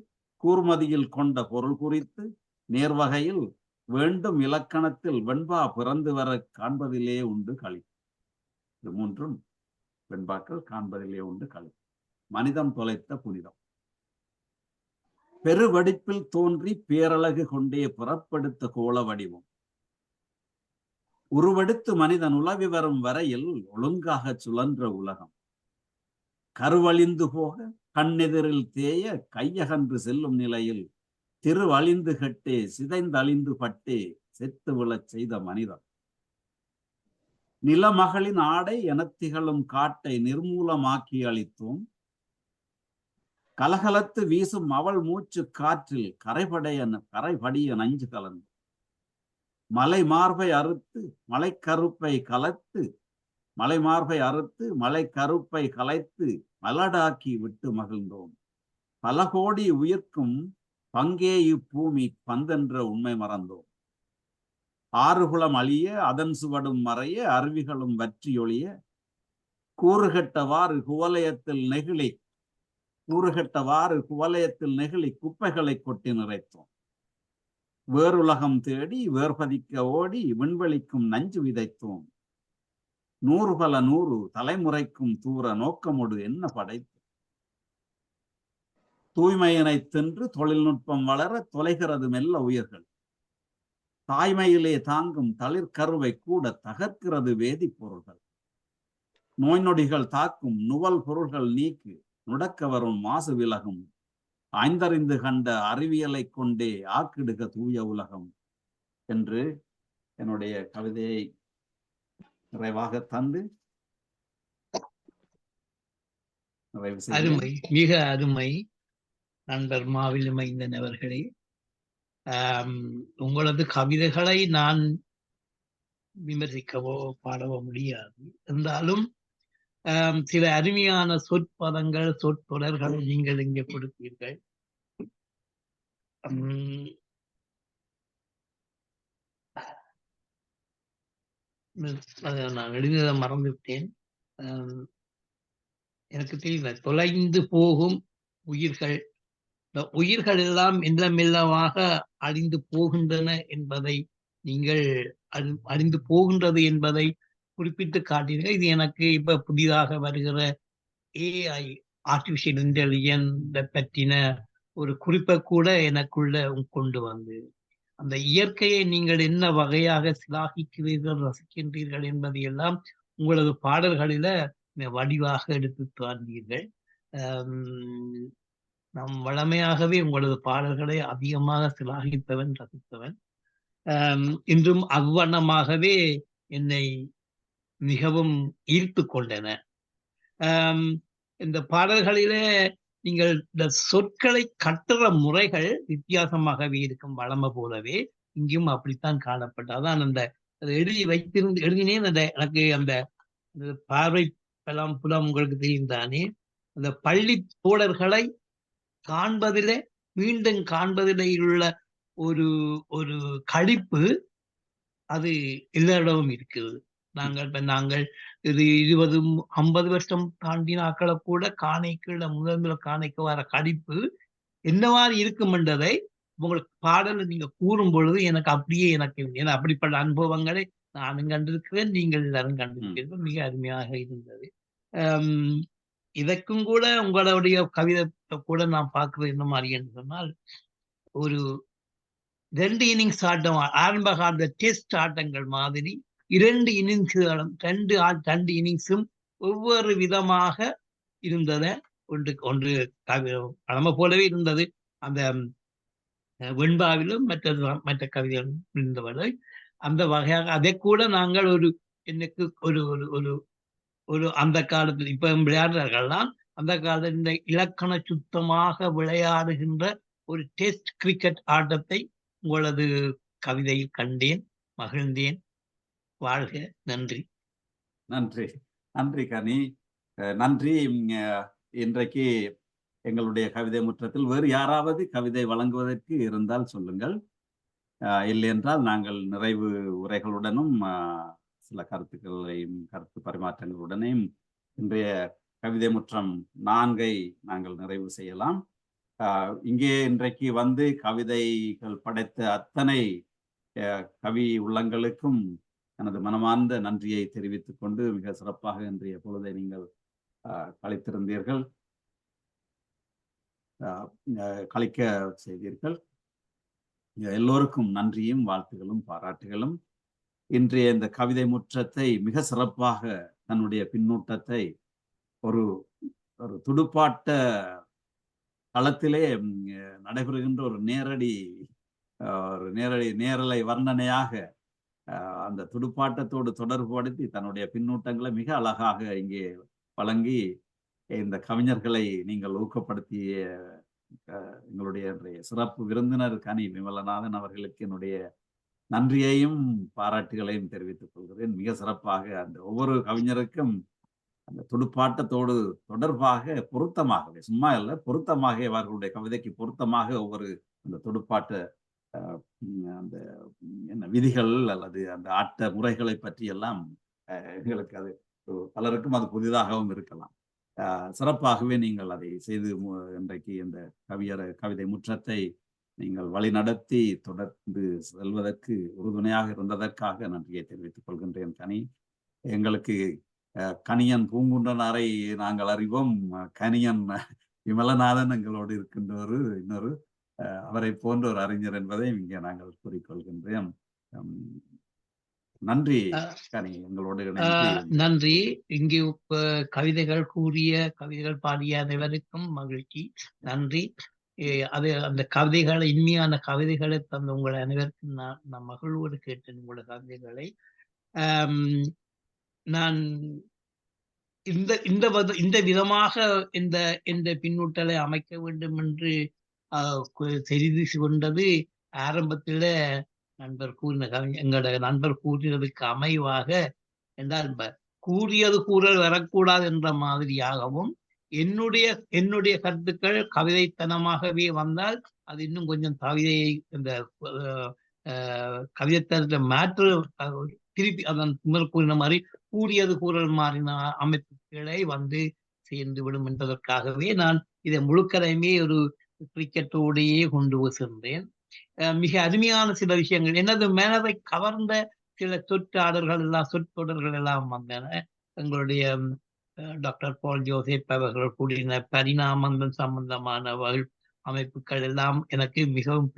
S1: கூர்மதியில் கொண்ட பொருள் குறித்து நேர்வகையில் வேண்டும் இலக்கணத்தில் வெண்பா பிறந்து வர காண்பதிலே உண்டு களிப்பு. இது 3 வெண்பாக்கள் காண்பதிலே உண்டு களிப்பு. மனிதம் தொலைத்த புனிதம். பெருவடிப்பில் தோன்றி பேரழகு கொண்டே புறப்படுத்த கோள வடிவம் உருவெடுத்து மனிதன் உலவி வரும் வரையில் ஒழுங்காக சுழன்ற உலகம் கருவழிந்து போக கண்ணெதிரில் தேய கையகன்று செல்லும் நிலையில் திருவழிந்து கட்டே சிதைந்தழிந்து பட்டே செத்து விழச் செய்த மனிதன். நிலமகளின் ஆடை எனத்திகளும் காட்டை நிர்மூலமாக்கி அளித்தோம். கலகலத்து வீசும் அவள் மூச்சு காற்றில் கரைபடிய நஞ்சு கலந்து மலை மார்பை அறுத்து மலை கருப்பை கலைத்து மலடாக்கி விட்டு மகிழ்ந்தோம். பல கோடி உயிர்க்கும் பங்கே இப்பூமி பந்தென்ற உண்மை மறந்தோம். ஆறுகுளம் அழிய அதன் சுவடும் மறைய அருவிகளும் வற்றியொழிய கூறுகட்டவாறு குவலயத்தில் நெகிழி குப்பைகளை கொட்டி நிறைத்தோம். வேறுலகம் தேடி வேர்பதிக்க ஓடி விண்வெளிக்கும் நஞ்சு விதைத்தோம். 100 தலைமுறைக்கும் தூர நோக்கமோடு என்ன படைத்து தூய்மையினை தின்று தொழில்நுட்பம் வளர தொலைகிறது மெல்ல உயிர்கள். தாய்மையிலே தாங்கும் தளிர்கருவை கூட தகர்க்கிறது வேதிப்பொருள்கள். நோய் நொடிகள் தாக்கும் நுவல் பொருள்கள் நீக்கி நுடக்க வரும் மாசு விலகும். ஆய்ந்தறிந்து கண்ட அறிவியலை கொண்டே ஆக்கிடுக தூய உலகம் என்று என்னுடைய கவிதையை நிறைவாக தந்து நிறைவு செய்கிறேன்.
S4: அருமை, மிக அருமை நண்பர் மாவிலுமைந்தன் அவர்களே. உங்களது கவிதைகளை நான் விமர்சிக்கவோ பாடவோ முடியாது. இருந்தாலும் சில அருமையான சொற்பதங்கள் சொற்றொடர்களை நீங்கள் இங்கே கொடுத்தீர்கள். நான் எழுதியதை மறந்துவிட்டேன். எனக்கு தெரியல. தொலைந்து போகும் உயிர்கள், இந்த உயிர்கள் எல்லாம் மெல்லமாக அழிந்து போகின்றன என்பதை நீங்கள் அழிந்து போகின்றது என்பதை குறிப்பிட்டு காட்டினீர்கள். இது எனக்கு இப்ப புதிதாக வருகிற AI ஆர்டிபிஷியல் இன்டெலிஜென்ஸ் பற்றின ஒரு குறிப்பை கூட எனக்குள்ள கொண்டு வந்து அந்த இயற்கையை நீங்கள் என்ன வகையாக சிலாகிக்கிறீர்கள், ரசிக்கின்றீர்கள் என்பதையெல்லாம் உங்களது பாடல்களில வடிவாக எடுத்து தாண்டீர்கள். நாம் வளமையாகவே உங்களது பாடல்களை அதிகமாக சிலாகித்தவன், ரசித்தவன். இன்றும் அவ்வண்ணமாகவே என்னை மிகவும் ஈர்த்து கொண்டன. இந்த பாடல்களிலே நீங்கள் இந்த சொற்களை கட்டுற முறைகள் வித்தியாசமாகவே இருக்கும். வளமை போலவே இங்கேயும் அப்படித்தான் காணப்பட்டது. அதான் அந்த எழுதினேன். அந்த எனக்கு அந்த பார்வை புலம் உங்களுக்கு தெரியும் தானே. அந்த பள்ளி தோழர்களை காண்பதிலே மீண்டும் காண்பதிலே உள்ள ஒரு ஒரு களிப்பு அது எல்லாரிடமும் இருக்குது. நாங்கள் இது 20-50 வருஷம் தாண்டின ஆக்களை கூட காணைக்குள்ள முதன்முறை காணைக்கு வர கடிப்பு என்னவாறு இருக்கும் என்றதை உங்களுக்கு பாடல நீங்க கூறும் பொழுது எனக்கு அப்படியே ஏன்னா அப்படிப்பட்ட அனுபவங்களை நானும் கண்டிருக்கிறேன், நீங்கள் எல்லாரும் கண்டிருக்கிறீர்கள். மிக அருமையாக இருந்தது. இதற்கும் கூட உங்களுடைய கவிதை கூட நான் பார்க்கிறது என்ன மாதிரி என்று சொன்னால், ஒரு 2 இன்னிங்ஸ் ஆட்டம், ஆரம்ப கால டெஸ்ட் ஆட்டங்கள் மாதிரி 2 இன்னிங்ஸ்களும் 2 இன்னிங்ஸும் ஒவ்வொரு விதமாக இருந்தன. ஒன்று பழமை போலவே இருந்தது அந்த வெண்பாவிலும் மற்ற கவிதைகளும் இருந்தவரை. அந்த வகையாக அதை கூட நாங்கள் எனக்கு ஒரு அந்த காலத்தில் இப்ப விளையாடுறார்கள்லாம் அந்த காலத்தில் இந்த இலக்கண சுத்தமாக விளையாடுகின்ற ஒரு டெஸ்ட் கிரிக்கெட் ஆட்டத்தை உங்களது கவிதையில் கண்டேன், மகிழ்ந்தேன். வாழ்க. நன்றி.
S1: நன்றி. நன்றி கனி. நன்றி. இன்றைக்கு எங்களுடைய கவிதை முற்றத்தில் வேறு யாராவது கவிதை வழங்குவதற்கு இருந்தால் சொல்லுங்கள். இல்லை என்றால் நாங்கள் நிறைவு உரைகளுடனும் சில கருத்து பரிமாற்றங்களுடனேயும் இன்றைய கவிதை முற்றம் 4 நாங்கள் நிறைவு செய்யலாம். இங்கே இன்றைக்கு வந்து கவிதைகள் படைத்த அத்தனை கவி உள்ளங்களுக்கும் எனது மனமார்ந்த நன்றியை தெரிவித்துக் கொண்டு மிக சிறப்பாக இன்றைய பொழுதை நீங்கள் கழித்திருந்தீர்கள், கழிக்க செய்தீர்கள். எல்லோருக்கும் நன்றியும் வாழ்த்துகளும் பாராட்டுகளும். இன்றைய இந்த கவிதை முற்றத்தை மிக சிறப்பாக தன்னுடைய பின்னூட்டத்தை ஒரு துடுப்பாட்ட களத்திலே நடைபெறுகின்ற ஒரு நேரலை வர்ணனையாக அந்த துடுப்பாட்டத்தோடு தொடர்புபடுத்தி தன்னுடைய பின்னூட்டங்களை மிக அழகாக இங்கே வழங்கி இந்த கவிஞர்களை நீங்கள் ஊக்கப்படுத்திய எங்களுடைய சிறப்பு விருந்தினர் கனி விமலநாதன் அவர்களுக்கு என்னுடைய நன்றியையும் பாராட்டுகளையும் தெரிவித்துக் கொள்கிறேன். மிக சிறப்பாக அந்த ஒவ்வொரு கவிஞருக்கும் அந்த துடுப்பாட்டத்தோடு தொடர்பாக பொருத்தமாகவே, சும்மா இல்லை, பொருத்தமாக அவர்களுடைய கவிதைக்கு பொருத்தமாக ஒவ்வொரு அந்த துடுப்பாட்ட அந்த என்ன விதிகள் அல்லது அந்த ஆட்ட முறைகளை பற்றி எல்லாம் எங்களுக்கு அது பலருக்கும் அது புதிதாகவும் இருக்கலாம். சிறப்பாகவே நீங்கள் அதை செய்து இன்றைக்கு இந்த கவிதை முற்றத்தை நீங்கள் வழிநடத்தி தொடர்ந்து செல்வதற்கு உறுதுணையாக இருந்ததற்காக நன்றியை தெரிவித்துக் கொள்கின்றேன் கனி. எங்களுக்கு கணியன் பூங்குன்றனாரை நாங்கள் அறிவோம், கணியன் விமலநாதன் எங்களோடு இருக்கின்ற இன்னொரு அவரை போன்ற ஒரு அறிஞர் என்பதை இங்கே நாங்கள் கூறிக்கொள்கின்றேன். நன்றி கனி, எங்களோடு
S4: நன்றி. இங்கே கவிதைகள் கூறிய கவிதைகள் பாடிய அனைவருக்கும் மகிழ்ச்சி, நன்றி. அது அந்த கவிதைகளை, இனிமையான கவிதைகளை தந்த உங்கள் அனைவருக்கும் நான் மகிழ்வோடு கேட்டேன் உங்களோட கவிதைகளை. நான் இந்த விதமாக இந்த பின்னூட்டலை அமைக்க வேண்டும் என்று தெரிந்து கொண்டது ஆரம்பத்தில நண்பர் கூறின எங்களோட நண்பர் கூறினதுக்கு அமைவாக என்றால் கூறியது கூறல் வரக்கூடாது என்ற மாதிரியாகவும் என்னுடைய கருத்துக்கள் கவிதைத்தனமாகவே வந்தால் அது இன்னும் கொஞ்சம் கவிதையை இந்த கவிதைத்தனத்தை மாற்று திருப்பி அதன் முதல் கூறின மாதிரி கூறியது கூறல் மாறின அமைப்புகளை சேர்ந்து விடும் என்பதற்காகவே நான் இதை முழுக்கதையுமே ஒரு கிரிக்கெட்டோடையே கொண்டு சென்றேன். மிக அருமையான சில விஷயங்கள், எனது மனதை கவர்ந்த சில சொற்றொடர்கள் எல்லாம் வந்தன. எங்களுடைய டாக்டர் பால் ஜோசப் அவர்கள் கூடின பரிணாமங்கள் சம்பந்தமான அமைப்புகள் எல்லாம் எனக்கு மிகவும்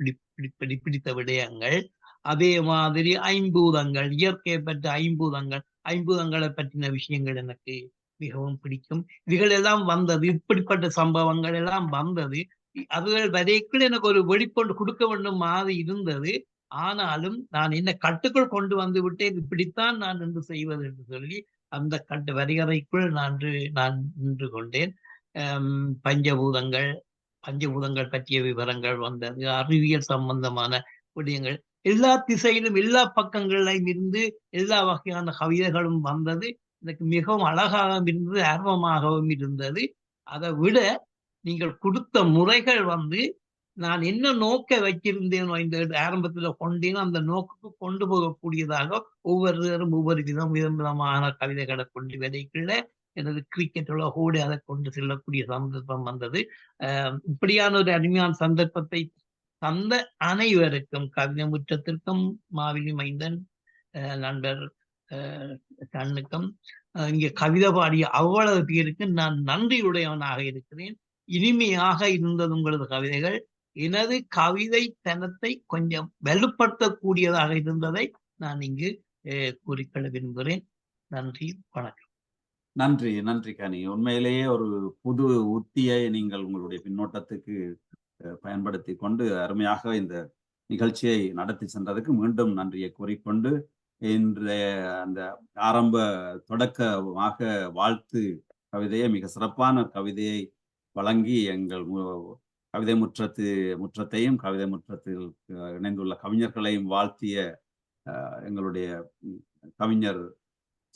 S4: பிடித்த விடயங்கள். அதே மாதிரி ஐம்பூதங்கள், இயற்கை பற்ற ஐம்பூதங்களை பற்றின விஷயங்கள் எனக்கு மிகவும் பிடிக்கும். இதுகள் எல்லாம் வந்தது, இப்படிப்பட்ட சம்பவங்கள் எல்லாம் வந்தது. அதுகள் வரைக்குள் எனக்கு ஒரு வெளிக்கொண்டு கொடுக்க வேண்டும் மாதிரி இருந்தது. ஆனாலும் நான் என்ன கட்டுக்குள் கொண்டு வந்து விட்டேன், இப்படித்தான் நான் என்று செய்வது என்று சொல்லி அந்த கட்டு வரிகரைக்குள் நான் நின்று கொண்டேன். பஞ்சபூதங்கள் பற்றிய விவரங்கள் வந்தது, அறிவியல் சம்பந்தமான விடயங்கள், எல்லா திசையிலும் எல்லா பக்கங்களிலும் இருந்து எல்லா வகையான கவிதைகளும் வந்தது. எனக்கு மிகவும் அழகாகவும் இருந்தது, ஆர்வமாகவும் இருந்தது. அதை விட நீங்கள் கொடுத்த முறைகள் நான் என்ன நோக்க வைத்திருந்தேனோ இந்த ஆரம்பத்துல கொண்டேனோ அந்த நோக்குக்கு கொண்டு போகக்கூடியதாக ஒவ்வொருவரும் ஒவ்வொரு விதமான கவிதைகளை கொண்டு விதைக்குள்ள எனது கிரிக்கெட் உலகோடு அதை கொண்டு செல்லக்கூடிய சந்தர்ப்பம் வந்தது. இப்படியான ஒரு அருமையான சந்தர்ப்பத்தை தந்த அனைவருக்கும், கவிதை முற்றத்திற்கும், மாவிலி மைந்தன் நண்பர் கண்ணுக்கும், இங்கே கவிதை பாடிய அவ்வளவு பேருக்கு நான் நன்றியுடையவனாக இருக்கிறேன். இனிமையாக இருந்தது உங்களது கவிதைகள். எனது கவிதை தனத்தை கொஞ்சம் வலுப்படுத்தக்கூடியதாக இருந்ததை நான் இங்கு கூறிக்கொள்ள விரும்புகிறேன். நன்றி, வணக்கம்.
S1: நன்றி கனி. உண்மையிலேயே ஒரு புது உத்தியை நீங்கள் உங்களுடைய பின்னோட்டத்துக்கு பயன்படுத்தி கொண்டு அருமையாக இந்த நிகழ்ச்சியை நடத்தி சென்றதுக்கு மீண்டும் நன்றியை கூறிக்கொண்டு, இன்றைய அந்த ஆரம்ப தொடக்கமாக வாழ்த்து கவிதையை, மிக சிறப்பான கவிதையை வழங்கி எங்கள் கவிதை முற்றத்தையும் கவிதை முற்றத்தில் இணைந்துள்ள கவிஞர்களையும் வாழ்த்திய எங்களுடைய கவிஞர்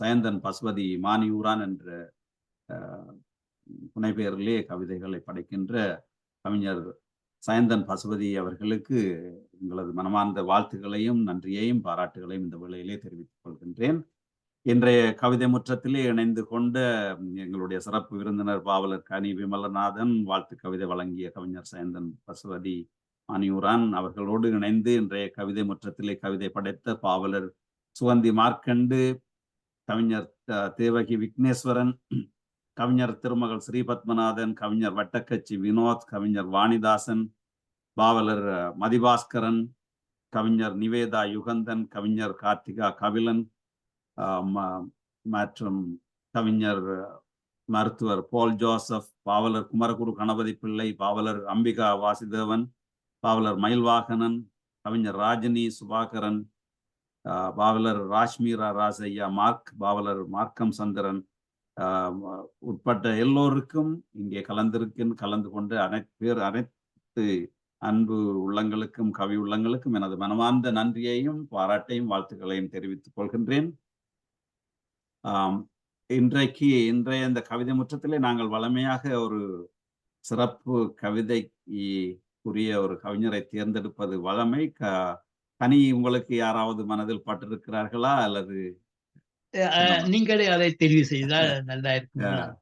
S1: சயந்தன் பசுபதி மானியூரான் என்ற புனைப்பெயரிலே கவிதைகளை படைக்கின்ற கவிஞர் சயந்தன் பசுபதி அவர்களுக்கு எங்களது மனமார்ந்த வாழ்த்துக்களையும் நன்றியையும் பாராட்டுகளையும் இந்த வேளையிலே தெரிவித்துக் கொள்கின்றேன். இன்றைய கவிதை முற்றத்திலே இணைந்து கொண்ட எங்களுடைய சிறப்பு விருந்தினர் பாவலர் கனி விமலநாதன், வாழ்த்து கவிதை வழங்கிய கவிஞர் சயந்தன் பசுபதி மானியூரான் அவர்களோடு இணைந்து இன்றைய கவிதை முற்றத்திலே கவிதை படைத்த பாவலர் சுகந்தி மார்க்கண்டு, கவிஞர் தேவகி விக்னேஸ்வரன், கவிஞர் திருமகள் ஸ்ரீபத்மநாதன், கவிஞர் வட்டக்கச்சி வினோத், கவிஞர் வாணிதாசன், பாவலர் மதிபாஸ்கரன், கவிஞர் நிவேதா யுகந்தன், கவிஞர் கார்த்திகா கபிலன் மற்றும் கவிஞர் மருத்துவர் பால் ஜோசப், பாவலர் குமரகுரு கணபதி பிள்ளை, பாவலர் அம்பிகா வாசுதேவன், பாவலர் மயில்வாகனன், கவிஞர் ராஜினி சுபாகரன், பாவலர் ராஷ்மீரா ராசையா மார்க், பாவலர் மார்க்கம் சந்திரன் உட்பட்ட எல்லோருக்கும் இங்கே கலந்து கொண்டு அனைத்து அன்பு உள்ளங்களுக்கும் கவி உள்ளங்களுக்கும் எனது மனமார்ந்த நன்றியையும் பாராட்டையும் வாழ்த்துக்களையும் தெரிவித்துக் கொள்கின்றேன். இன்றைய இந்த கவிதை முற்றத்திலே நாங்கள் வளமையாக ஒரு சிறப்பு கவிதைக்குரிய ஒரு கவிஞரை தேர்ந்தெடுப்பது வளமை. கனி, உங்களுக்கு யாராவது மனதில் பட்டிருக்கிறார்களா அல்லது
S4: நீங்களே அதை தெரிவு செய்தால் நல்லா இருக்கும்.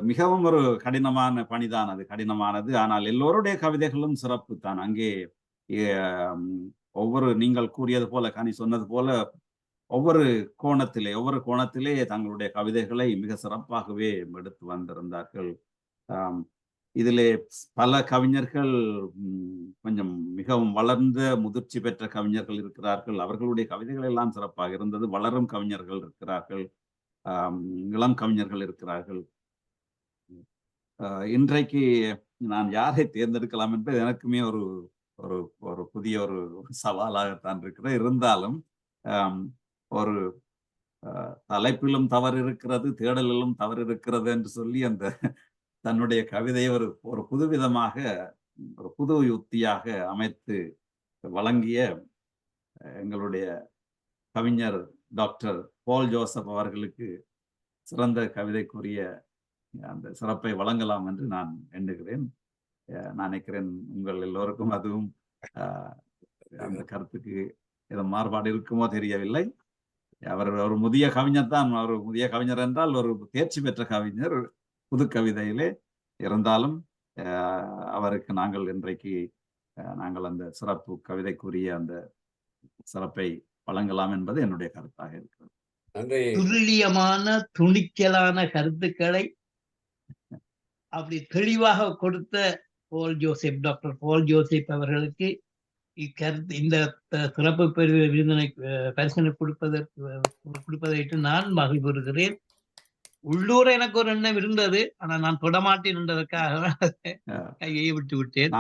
S1: மிகவும் ஒரு கடினமான பணிதான் அது, கடினமானது. ஆனால் எல்லோருடைய கவிதைகளும் சிறப்பு தான். அங்கே நீங்கள் கூறியது போல, கனி சொன்னது போல, ஒவ்வொரு கோணத்திலே தங்களுடைய கவிதைகளை மிக சிறப்பாகவே எடுத்து வந்திருந்தார்கள். இதிலே பல கவிஞர்கள் கொஞ்சம் மிகவும் வளர்ந்த முதிர்ச்சி பெற்ற கவிஞர்கள் இருக்கிறார்கள். அவர்களுடைய கவிதைகள் எல்லாம் சிறப்பாக இருந்தது. வளரும் கவிஞர்கள் இருக்கிறார்கள், இளம் கவிஞர்கள் இருக்கிறார்கள். இன்றைக்கு நான் யாரை தேர்ந்தெடுக்கலாம் என்பது எனக்குமே ஒரு ஒரு ஒரு புதிய ஒரு சவாலாகத்தான் இருக்கிறது. இருந்தாலும் ஒரு தலைப்பிலும் தவறு இருக்கிறது, தேடலிலும் தவறு இருக்கிறது என்று சொல்லி அந்த தன்னுடைய கவிதையை ஒரு புதுவிதமாக ஒரு புது யுக்தியாக அமைத்து வழங்கிய எங்களுடைய கவிஞர் டாக்டர் பால் ஜோசப் அவர்களுக்கு சிறந்த கவிதைக்குரிய அந்த சிறப்பை வழங்கலாம் என்று நான் எண்ணுகிறேன். நான் நினைக்கிறேன் உங்கள் எல்லோருக்கும் அதுவும் அந்த கருத்துக்கு ஏதோ மாறுபாடு இருக்குமோ தெரியவில்லை. அவர் ஒரு முதிய கவிஞர் தான். ஒரு முதிய கவிஞர் என்றால் ஒரு தேர்ச்சி பெற்ற கவிஞர் புது கவிதையிலே. இருந்தாலும் அவருக்கு நாங்கள் இன்றைக்கு நாங்கள் அந்த சிறப்பு கவிதைக்குரிய அந்த சிறப்பை வழங்கலாம் என்பது என்னுடைய கருத்தாக இருக்கிறது.
S4: துல்லியமான துணிச்சலான கருத்துக்களை அப்படி தெளிவாக கொடுத்த டாக்டர் பால் ஜோசப் அவர்களுக்கு இந்த சிறப்பு விருந்தினை பரிசனை கொடுப்பதற்கு நான் மகிழ்வுறுகிறேன். உள்ளூர் எனக்கு ஒரு எண்ணம் இருந்தது, ஆனா நான் தொடமாட்டேன் என்றதற்காக கையை விட்டு விட்டேன்.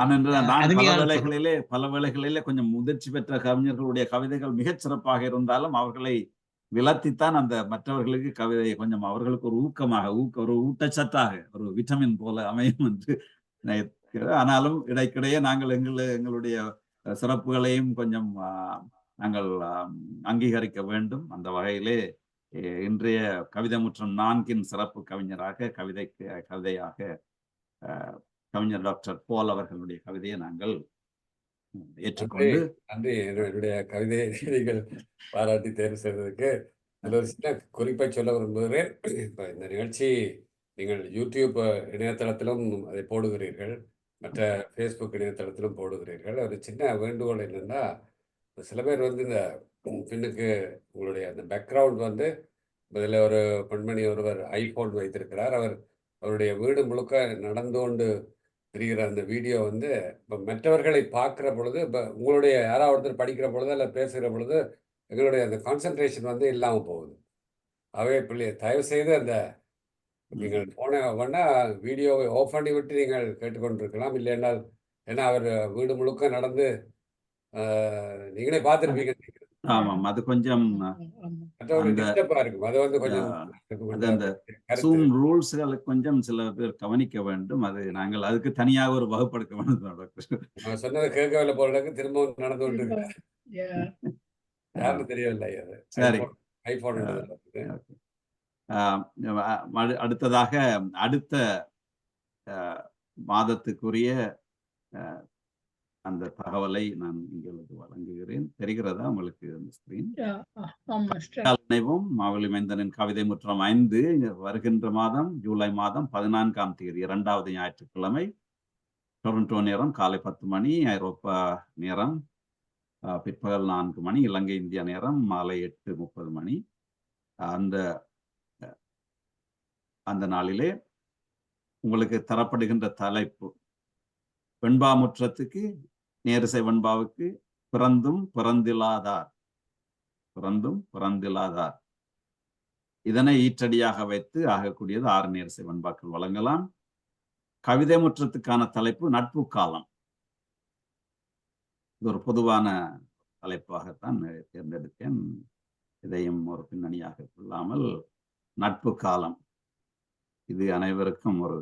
S1: பல வேளைகளிலே கொஞ்சம் முதிர்ச்சி பெற்ற கவிஞர்களுடைய கவிதைகள் மிகச் சிறப்பாக இருந்தாலும் அவர்களை விலத்தித்தான் அந்த மற்றவர்களுக்கு கவிதை கொஞ்சம் அவர்களுக்கு ஒரு ஊக்கமாக ஒரு ஊட்டச்சத்தாக ஒரு விட்டமின் போல அமையும் என்று ஆனாலும் இடைக்கிடையே நாங்கள் எங்களுடைய சிறப்புகளையும் கொஞ்சம் நாங்கள் அங்கீகரிக்க வேண்டும். அந்த வகையிலே இன்றைய கவிதை முற்றம் 4 சிறப்பு கவிஞராக கவிதையாக கவிஞர் டாக்டர் பால் அவர்களுடைய கவிதையை நாங்கள் ஏற்றுக்கொண்டு
S5: நன்றி. என்னுடைய கவிதையை நீங்கள் பாராட்டி தேர்வு செய்வதற்கு அதில் ஒரு சின்ன குறிப்பை சொல்ல விரும்புகிறேன். இப்போ இந்த நிகழ்ச்சி நீங்கள் யூடியூப் இணையதளத்திலும் அதை போடுகிறீர்கள், மற்ற ஃபேஸ்புக் இணையதளத்திலும் போடுகிறீர்கள். ஒரு சின்ன வேண்டுகோள் என்னென்னா, சில பேர் இந்த பின்னுக்கு உங்களுடைய அந்த பேக்ரவுண்ட் இதில் ஒரு பெண்மணி ஒருவர் ஐஃபோன் வைத்திருக்கிறார். அவருடைய வீடு முழுக்க நடந்து கொண்டு தெரிகிற அந்த வீடியோ இப்போ மற்றவர்களை பார்க்குற பொழுது, இப்போ உங்களுடைய யாராவது ஒருத்தர் படிக்கிற பொழுது இல்லை பேசுகிற பொழுது எங்களுடைய அந்த கான்சன்ட்ரேஷன் இல்லாமல் போகுது. அவே பிள்ளை தயவு செய்து அந்த நீங்கள் போன வேணா வீடியோவை ஆஃப் பண்ணி விட்டு நீங்கள் கேட்டுக்கொண்டிருக்கலாம். இல்லைன்னால் ஏன்னா அவர் வீடு முழுக்க நடந்து நீங்களே பார்த்துருப்பீங்க.
S1: ஆமாம், அது கொஞ்சம்
S5: டிஸ்டர்பா இருக்கும். அது கொஞ்சம்
S1: அந்த Zoom ரூல்ஸ்களை கொஞ்சம் சில பேர் கவனிக்க வேண்டும். அது நாங்கள் அதுக்கு தனியாக ஒரு வகுப்படுத்த வேண்டும்.
S5: சொன்னதை கேட்கவில்லை போறதுக்கு திரும்பவும் நடந்து கொண்டிருக்கிறேன். யாருன்னு தெரியவில்லை. அது
S1: சரி,
S5: ஐபோன்.
S1: அடுத்ததாக அடுத்த மாதத்துக்குரிய அந்த தகவலை நான் உங்களுக்கு வழங்குகிறேன். தெரிகிறதா உங்களுக்கு அந்த ஸ்கிரீன்? இணைவோம். மாவெளி மைந்தனின் கவிதை முற்றம் 5 வருகின்ற மாதம் ஜூலை மாதம் 14ஆம் தேதி 2வது ஞாயிற்றுக்கிழமை டொரண்டோ நேரம் காலை 10 மணி, ஐரோப்பா நேரம் பிற்பகல் 4 மணி, இலங்கை இந்தியா நேரம் மாலை 8:30 மணி. அந்த நாளிலே உங்களுக்கு தரப்படுகின்ற தலைப்பு வெண்பா முற்றத்துக்கு நேரிசை வெண்பாவுக்கு பிறந்தும் பிறந்திலாதார். இதனை ஈற்றடியாக வைத்து ஆகக்கூடியது 6 நேரிசை வெண்பாக்கள் வழங்கலாம். கவிதை முற்றத்துக்கான தலைப்பு நட்பு காலம். இது ஒரு பொதுவான தலைப்பாகத்தான் தேர்ந்தெடுத்தேன். இதையும் ஒரு பின்னணியாக கொள்ளாமல் நட்பு காலம் இது அனைவருக்கும் ஒரு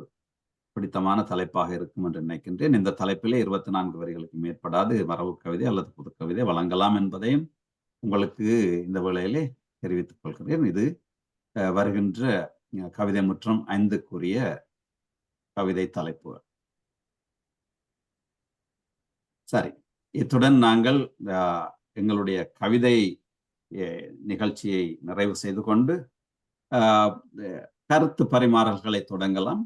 S1: பிடித்தமான தலைப்பாக இருக்கும் என்று நினைக்கின்றேன். இந்த தலைப்பிலே 24 வரிகளுக்கு மேற்படாது மரபு கவிதை அல்லது புது கவிதை வழங்கலாம் என்பதையும் உங்களுக்கு இந்த வேளையிலே தெரிவித்துக் கொள்கிறேன். இது வருகின்ற கவிதை முற்றம் 5க்குரிய கவிதை தலைப்பு. சரி, இத்துடன் நாங்கள் எங்களுடைய கவிதை நிகழ்ச்சியை நிறைவு செய்து கொண்டு கருத்து பரிமாறல்களை தொடங்கலாம்.